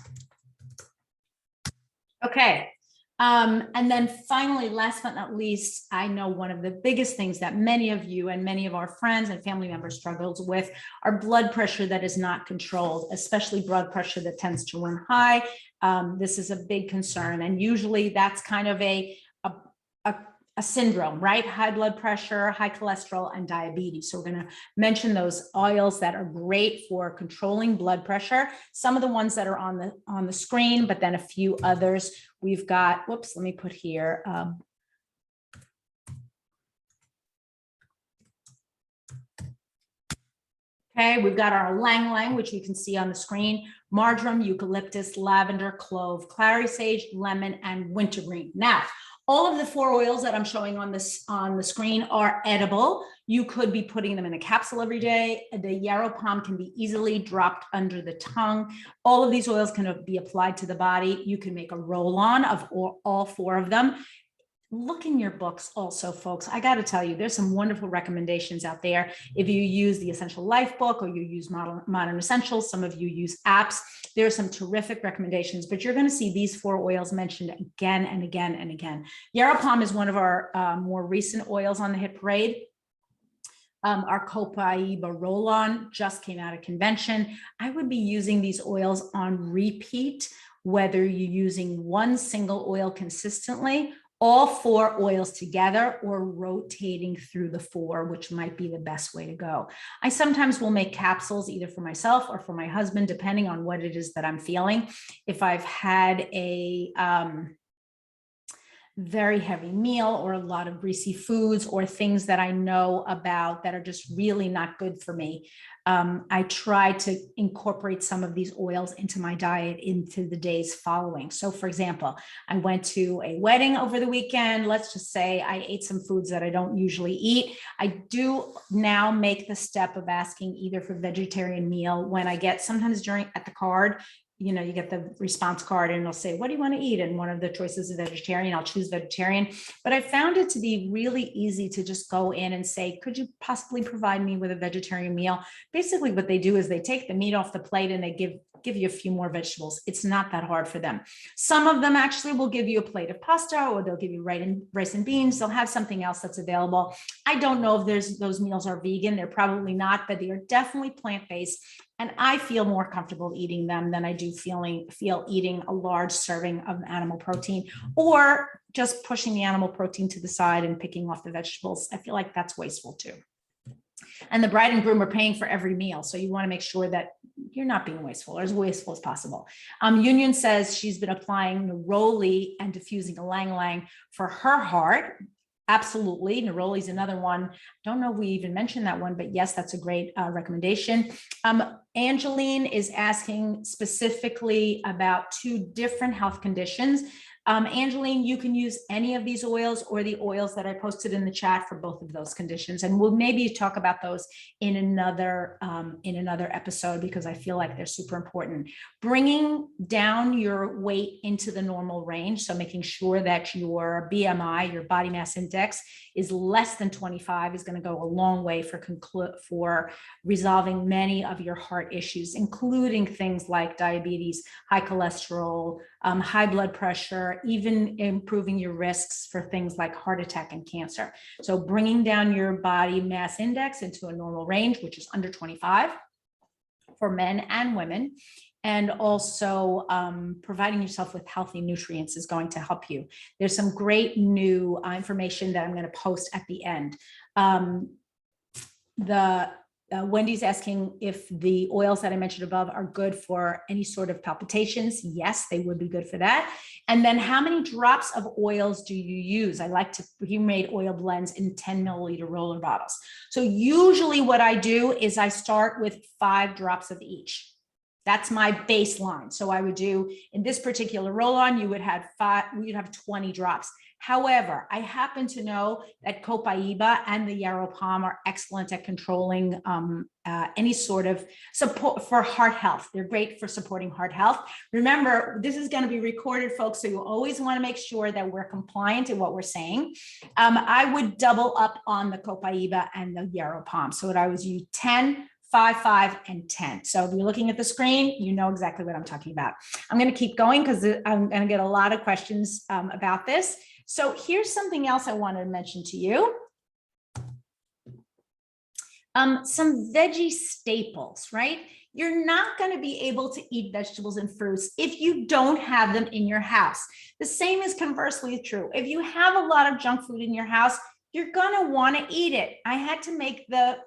Okay. And then finally, last but not least, I know one of the biggest things that many of you and many of our friends and family members struggles with are blood pressure that is not controlled, especially blood pressure that tends to run high. This is a big concern. And usually that's kind of a syndrome, right? High blood pressure, high cholesterol, and diabetes. So we're going to mention those oils that are great for controlling blood pressure. Some of the ones that are on the screen, but then a few others. We've got, whoops, let me put here. Okay, we've got our ylang-ylang, which you can see on the screen, marjoram, eucalyptus, lavender, clove, clary sage, lemon, and wintergreen. Now, all of the 4 oils that I'm showing on the screen are edible. You could be putting them in a capsule every day. The yarrow palm can be easily dropped under the tongue. All of these oils can be applied to the body. You can make a roll-on of all 4 of them. Look in your books also, folks. I got to tell you, there's some wonderful recommendations out there. If you use the Essential Life book or you use Modern Essentials, some of you use apps, there are some terrific recommendations, but you're going to see these 4 oils mentioned again and again and again. Yarrow Palm is one of our more recent oils on the hit parade. Our Copaiba roll-on just came out of convention. I would be using these oils on repeat, whether you're using one single oil consistently, all 4 oils together, or rotating through the 4, which might be the best way to go. I sometimes will make capsules either for myself or for my husband, depending on what it is that I'm feeling. If I've had a very heavy meal or a lot of greasy foods or things that I know about that are just really not good for me, I try to incorporate some of these oils into my diet into the days following. So for example, I went to a wedding over the weekend. Let's just say I ate some foods that I don't usually eat. I do now make the step of asking either for vegetarian meal when I get, sometimes at the card, you know, you get the response card and it'll say, what do you want to eat? And one of the choices is vegetarian. I'll choose vegetarian. But I found it to be really easy to just go in and say, could you possibly provide me with a vegetarian meal? Basically, what they do is they take the meat off the plate and they give you a few more vegetables. It's not that hard for them. Some of them actually will give you a plate of pasta, or they'll give you rice and beans. They'll have something else that's available. I don't know if those meals are vegan. They're probably not, but they are definitely plant-based. And I feel more comfortable eating them than I do feel eating a large serving of animal protein, or just pushing the animal protein to the side and picking off the vegetables. I feel like that's wasteful too. And the bride and groom are paying for every meal. So you want to make sure that you're not being wasteful, or as wasteful as possible. Union says she's been applying neroli and diffusing ylang ylang for her heart. Absolutely. Neroli is another one. Don't know if we even mentioned that one, but yes, that's a great recommendation. Angeline is asking specifically about 2 different health conditions. Angeline, you can use any of these oils or the oils that I posted in the chat for both of those conditions. And we'll maybe talk about those in another episode, because I feel like they're super important. Bringing down your weight into the normal range. So making sure that your BMI, your body mass index, is less than 25 is going to go a long way for resolving many of your heart issues, including things like diabetes, high cholesterol, high blood pressure, even improving your risks for things like heart attack and cancer. So bringing down your body mass index into a normal range, which is under 25 for men and women, and also providing yourself with healthy nutrients is going to help you. There's some great new information that I'm going to post at the end. Wendy's asking if the oils that I mentioned above are good for any sort of palpitations. Yes, they would be good for that. And then how many drops of oils do you use? I like to pre-made oil blends in 10 milliliter roller bottles. So usually what I do is I start with 5 drops of each. That's my baseline. So I would do, in this particular roll-on, you'd have 20 drops. However, I happen to know that Copaiba and the Yarrow Palm are excellent at controlling any sort of support for heart health. They're great for supporting heart health. Remember, this is going to be recorded, folks, so you always want to make sure that we're compliant in what we're saying. I would double up on the Copaiba and the Yarrow Palm. So I was use 10, 5, 5, and 10. So if you're looking at the screen, you know exactly what I'm talking about. I'm going to keep going because I'm going to get a lot of questions about this. So here's something else I wanted to mention to you. Some veggie staples, right? You're not going to be able to eat vegetables and fruits if you don't have them in your house. The same is conversely true. If you have a lot of junk food in your house, you're going to want to eat it. I had to make the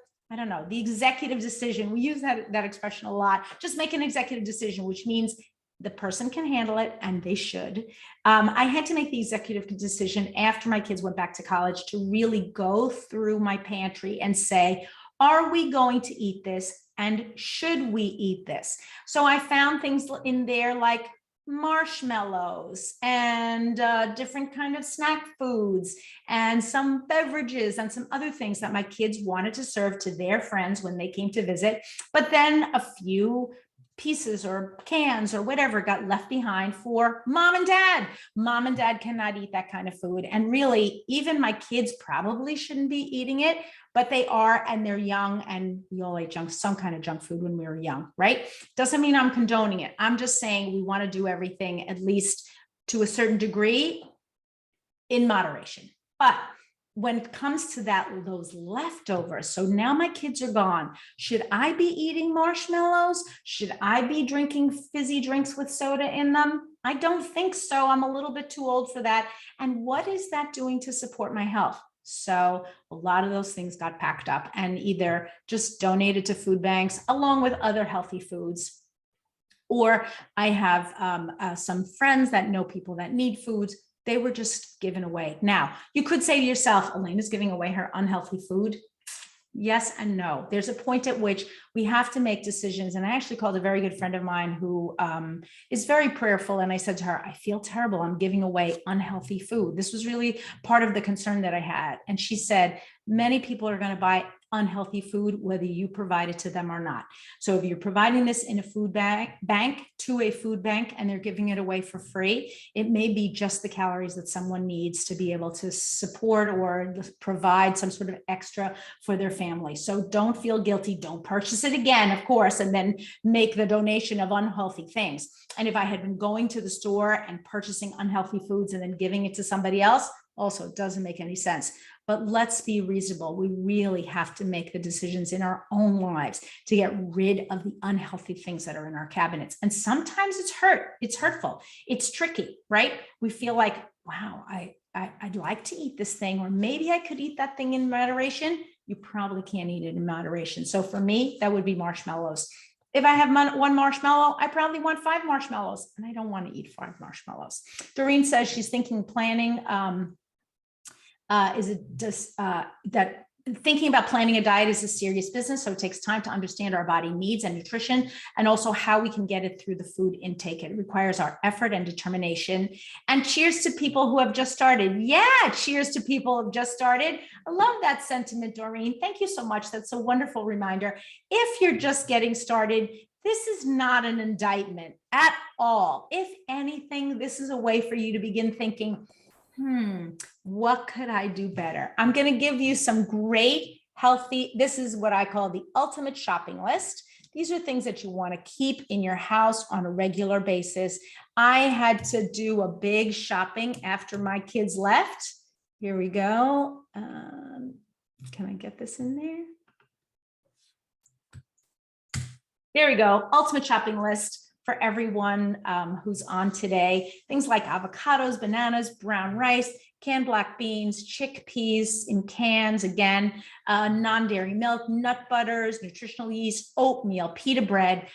executive decision. We use that expression a lot. Just make an executive decision, which means the person can handle it, and they should. I had to make the executive decision after my kids went back to college to really go through my pantry and say, are we going to eat this? And should we eat this? So I found things in there like marshmallows and different kind of snack foods and some beverages and some other things that my kids wanted to serve to their friends when they came to visit. But then a few pieces or cans or whatever got left behind for mom and dad. Mom and dad cannot eat that kind of food. And really, even my kids probably shouldn't be eating it, but they are, and they're young, and we all ate some kind of junk food when we were young, right? Doesn't mean I'm condoning it. I'm just saying we want to do everything, at least to a certain degree, in moderation. But when it comes to those leftovers, so now my kids are gone, should I be eating marshmallows? Should I be drinking fizzy drinks with soda in them? I don't think so. I'm a little bit too old for that. And what is that doing to support my health? So a lot of those things got packed up and either just donated to food banks along with other healthy foods. Or I have some friends that know people that need foods. They were just given away. Now, you could say to yourself, Elena's giving away her unhealthy food. Yes and no. There's a point at which we have to make decisions. And I actually called a very good friend of mine who is very prayerful. And I said to her, I feel terrible. I'm giving away unhealthy food. This was really part of the concern that I had. And she said, many people are going to buy unhealthy food, whether you provide it to them or not. So if you're providing this in a food bank to a food bank and they're giving it away for free, it may be just the calories that someone needs to be able to support or provide some sort of extra for their family. So don't feel guilty. Don't purchase it again, of course, and then make the donation of unhealthy things. And if I had been going to the store and purchasing unhealthy foods and then giving it to somebody else, also doesn't make any sense. But let's be reasonable. We really have to make the decisions in our own lives to get rid of the unhealthy things that are in our cabinets. And sometimes it's hurtful. It's tricky, right? We feel like, wow, I'd like to eat this thing, or maybe I could eat that thing in moderation. You probably can't eat it in moderation. So for me, that would be marshmallows. If I have one marshmallow, I probably want 5 marshmallows, and I don't want to eat 5 marshmallows. Doreen says she's planning that thinking about planning a diet is a serious business. So it takes time to understand our body needs and nutrition, and also how we can get it through the food intake. It requires our effort and determination. And cheers to people who have just started. Yeah, cheers to people who have just started. I love that sentiment, Doreen. Thank you so much. That's a wonderful reminder. If you're just getting started, this is not an indictment at all. If anything, this is a way for you to begin thinking, what could I do better? I'm going to give you some great healthy, this is what I call the ultimate shopping list. These are things that you want to keep in your house on a regular basis. I had to do a big shopping after my kids left. Here we go. Can I get this in there? There we go. Ultimate shopping list for everyone who's on today. Things like avocados, bananas, brown rice, canned black beans, chickpeas in cans, again, non-dairy milk, nut butters, nutritional yeast, oatmeal, pita bread,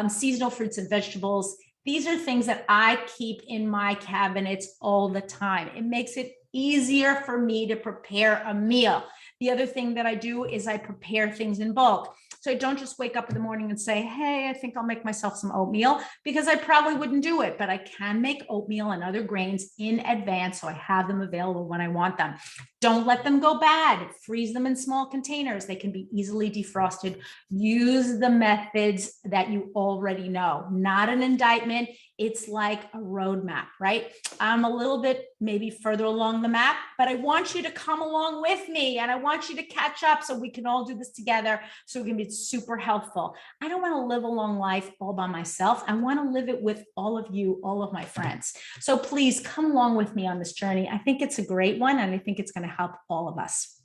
seasonal fruits and vegetables. These are things that I keep in my cabinets all the time. It makes it easier for me to prepare a meal. The other thing that I do is I prepare things in bulk. So I don't just wake up in the morning and say, hey, I think I'll make myself some oatmeal, because I probably wouldn't do it, but I can make oatmeal and other grains in advance so I have them available when I want them. Don't let them go bad. Freeze them in small containers. They can be easily defrosted. Use the methods that you already know. Not an indictment. It's like a roadmap, right? I'm a little bit maybe further along the map, but I want you to come along with me, and I want you to catch up so we can all do this together, so we can be super helpful. I don't want to live a long life all by myself. I want to live it with all of you, all of my friends. So please come along with me on this journey. I think it's a great one, and I think it's going to help all of us.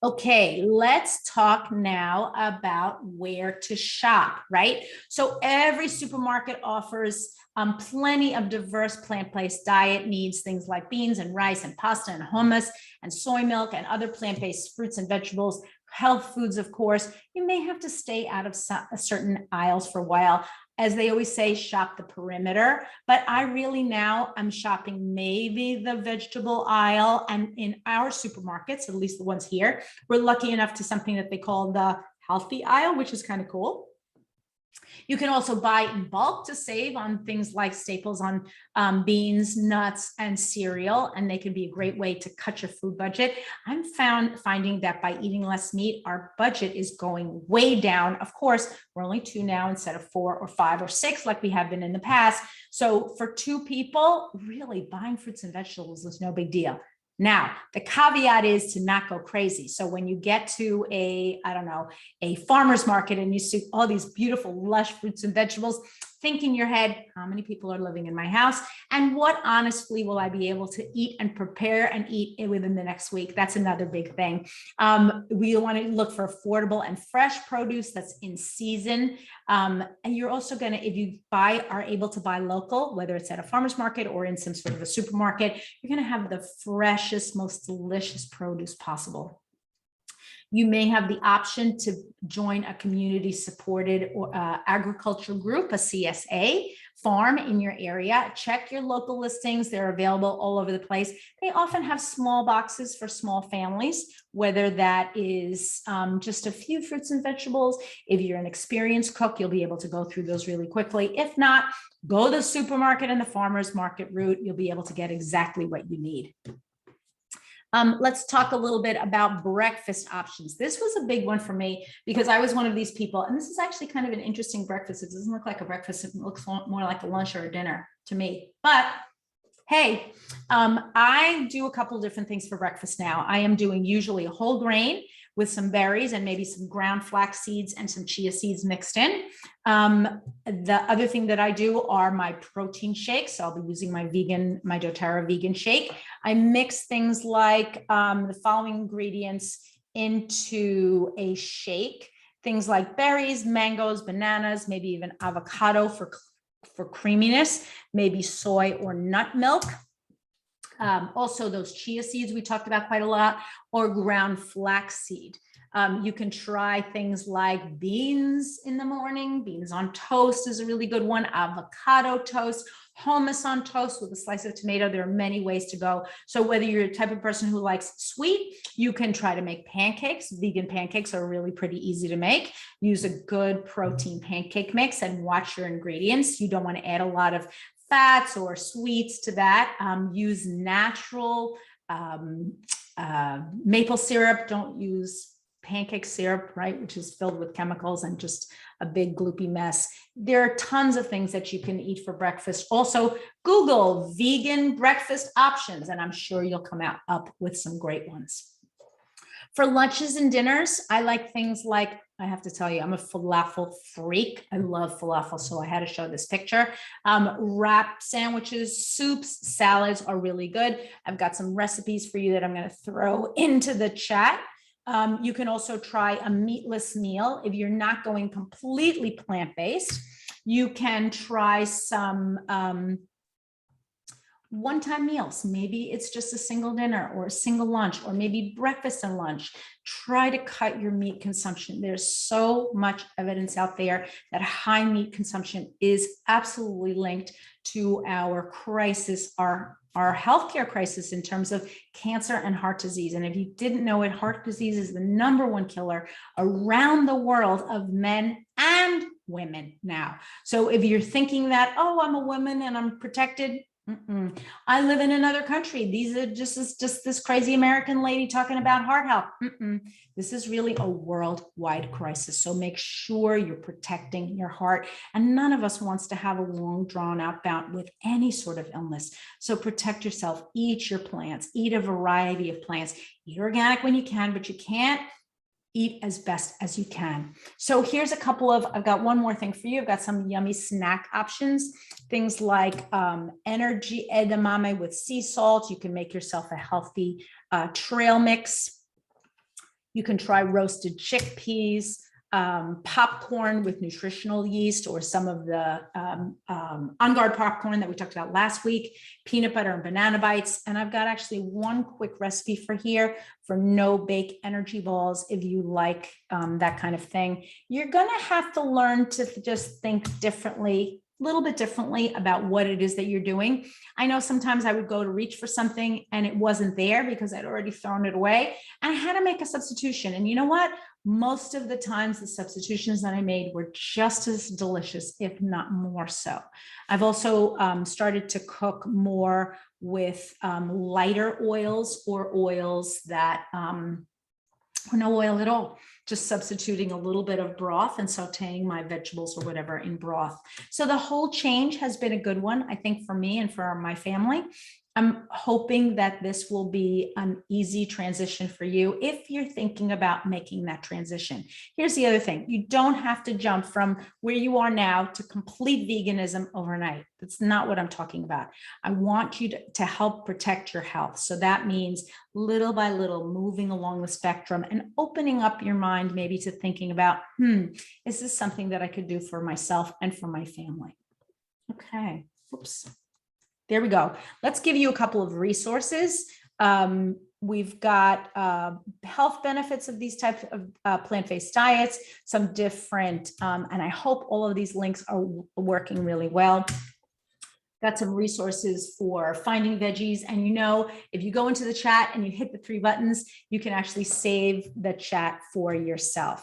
Okay, let's talk now about where to shop, right? So every supermarket offers plenty of diverse plant-based diet needs, things like beans and rice and pasta and hummus and soy milk and other plant-based fruits and vegetables, health foods, of course. You may have to stay out of certain aisles for a while. As they always say, shop the perimeter, but I really now I'm shopping maybe the vegetable aisle, and in our supermarkets, at least the ones here, we're lucky enough to something that they call the healthy aisle, which is kind of cool. You can also buy in bulk to save on things like staples on beans, nuts, and cereal, and they can be a great way to cut your food budget. I'm finding that by eating less meat, our budget is going way down. Of course, we're only 2 now instead of 4 or 5 or 6 like we have been in the past. So for 2 people, really buying fruits and vegetables is no big deal. Now, the caveat is to not go crazy. So when you get to a farmer's market and you see all these beautiful, lush fruits and vegetables, think in your head, how many people are living in my house? And what honestly will I be able to eat and prepare and eat within the next week? That's another big thing. We want to look for affordable and fresh produce that's in season. And you're also going to, if you are able to buy local, whether it's at a farmer's market or in some sort of a supermarket, you're going to have the freshest, most delicious produce possible. You may have the option to join a community-supported agriculture group, a CSA farm in your area. Check your local listings. They're available all over the place. They often have small boxes for small families, whether that is just a few fruits and vegetables. If you're an experienced cook, you'll be able to go through those really quickly. If not, go to the supermarket and the farmer's market route. You'll be able to get exactly what you need. Let's talk a little bit about breakfast options. This was a big one for me because I was one of these people, and this is actually kind of an interesting breakfast. It doesn't look like a breakfast. It looks more like a lunch or a dinner to me, but hey, I do a couple different things for breakfast now. I am doing usually a whole grain with some berries and maybe some ground flax seeds and some chia seeds mixed in. The other thing that I do are my protein shakes. So I'll be using my dōTERRA vegan shake. I mix things like the following ingredients into a shake. Things like berries, mangoes, bananas, maybe even avocado for creaminess, maybe soy or nut milk. Also those chia seeds we talked about quite a lot, or ground flaxseed. You can try things like beans in the morning. Beans on toast is a really good one. Avocado toast, hummus on toast with a slice of tomato. There are many ways to go. So whether you're the type of person who likes sweet, you can try to make pancakes. Vegan pancakes are really pretty easy to make. Use a good protein pancake mix and watch your ingredients. You don't want to add a lot of fats or sweets to that. Use natural maple syrup. Don't use pancake syrup, right, which is filled with chemicals and just a big gloopy mess. There are tons of things that you can eat for breakfast. Also, Google vegan breakfast options, and I'm sure you'll come up with some great ones. For lunches and dinners, I like things like, I have to tell you, I'm a falafel freak. I love falafel, so I had to show this picture. Wrap sandwiches, soups, salads are really good. I've got some recipes for you that I'm going to throw into the chat. You can also try a meatless meal. If you're not going completely plant-based, you can try some one-time meals. Maybe it's just a single dinner or a single lunch, or maybe breakfast and lunch. Try to cut your meat consumption. There's so much evidence out there that high meat consumption is absolutely linked to our crisis, our healthcare crisis in terms of cancer and heart disease. And if you didn't know it, heart disease is the #1 killer around the world of men and women now. So if you're thinking that, oh, I'm a woman and I'm protected, I live in another country. These are just this crazy American lady talking about heart health. This is really a worldwide crisis. So make sure you're protecting your heart. And none of us wants to have a long drawn out bout with any sort of illness. So protect yourself, eat your plants, eat a variety of plants, eat organic when you can, but you can't eat as best as you can. So here's a couple of, I've got one more thing for you. I've got some yummy snack options, things like energy edamame with sea salt. You can make yourself a healthy trail mix. You can try roasted chickpeas, popcorn with nutritional yeast, or some of the On Guard popcorn that we talked about last week, peanut butter and banana bites. And I've got actually one quick recipe for here for no bake energy balls. If you like that kind of thing, you're going to have to learn to just think differently little bit differently about what it is that you're doing. I know sometimes I would go to reach for something and it wasn't there because I'd already thrown it away, and I had to make a substitution. And you know what? Most of the times the substitutions that I made were just as delicious, if not more so. I've also started to cook more with lighter oils, or oils that or no oil at all, just substituting a little bit of broth and sauteing my vegetables or whatever in broth. So the whole change has been a good one, I think, for me and for my family. I'm hoping that this will be an easy transition for you if you're thinking about making that transition. Here's the other thing. You don't have to jump from where you are now to complete veganism overnight. That's not what I'm talking about. I want you to help protect your health. So that means little by little moving along the spectrum and opening up your mind maybe to thinking about, is this something that I could do for myself and for my family? Okay, oops. There we go. Let's give you a couple of resources. We've got health benefits of these types of plant-based diets, some different, and I hope all of these links are working really well. Got some resources for finding veggies. And you know, if you go into the chat and you hit the 3 buttons, you can actually save the chat for yourself.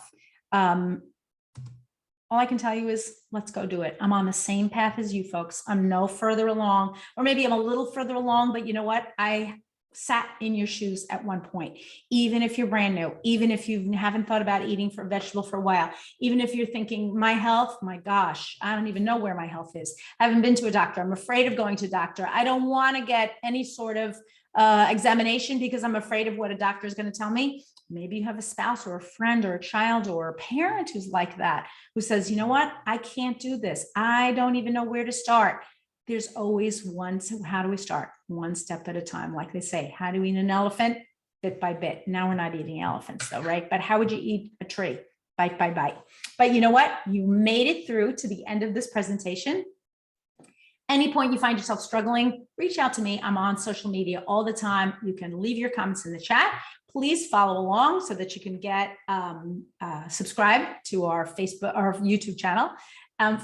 All I can tell you is let's go do it. I'm on the same path as you folks. I'm no further along, or maybe I'm a little further along, but you know what? I sat in your shoes at one point. Even if you're brand new, even if you haven't thought about eating for vegetable for a while, even if you're thinking my health, my gosh, I don't even know where my health is. I haven't been to a doctor. I'm afraid of going to a doctor. I don't want to get any sort of examination because I'm afraid of what a doctor is going to tell me. Maybe you have a spouse or a friend or a child or a parent who's like that, who says, you know what, I can't do this. I don't even know where to start. There's always one. So how do we start? One step at a time. Like they say, how do we eat an elephant? Bit by bit. Now we're not eating elephants though, right? But how would you eat a tree? Bite by bite. But you know what? You made it through to the end of this presentation. Any point you find yourself struggling, reach out to me. I'm on social media all the time. You can leave your comments in the chat. Please follow along so that you can get subscribe to our Facebook or YouTube channel.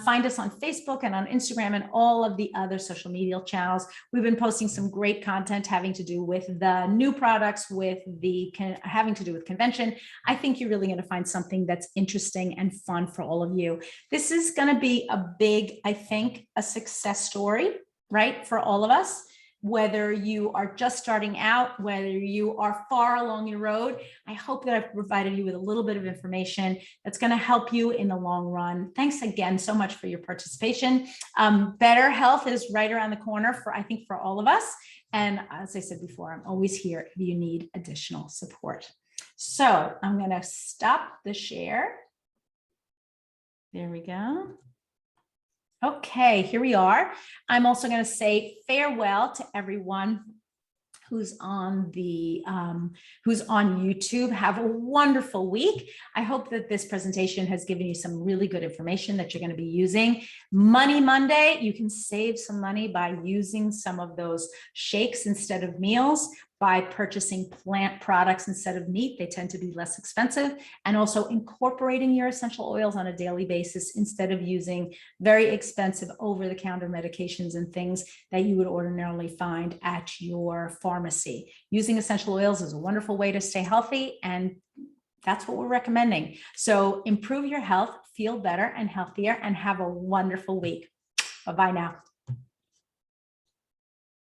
Find us on Facebook and on Instagram and all of the other social media channels. We've been posting some great content having to do with the new products, with the having to do with convention. I think you're really going to find something that's interesting and fun for all of you. This is going to be a big, I think, a success story, right, for all of us. Whether you are just starting out, whether you are far along your road, I hope that I've provided you with a little bit of information that's going to help you in the long run. Thanks again so much for your participation. Better health is right around the corner for, I think, for all of us. And as I said before, I'm always here if you need additional support. So I'm going to stop the share. There we go. Okay, here we are. I'm also going to say farewell to everyone who's on the who's on YouTube. Have a wonderful week. I hope that this presentation has given you some really good information that you're going to be using. Money Monday, you can save some money by using some of those shakes instead of meals, by purchasing plant products instead of meat. They tend to be less expensive, and also incorporating your essential oils on a daily basis instead of using very expensive over-the-counter medications and things that you would ordinarily find at your pharmacy. Using essential oils is a wonderful way to stay healthy, and that's what we're recommending. So improve your health, feel better and healthier, and have a wonderful week. Bye-bye now.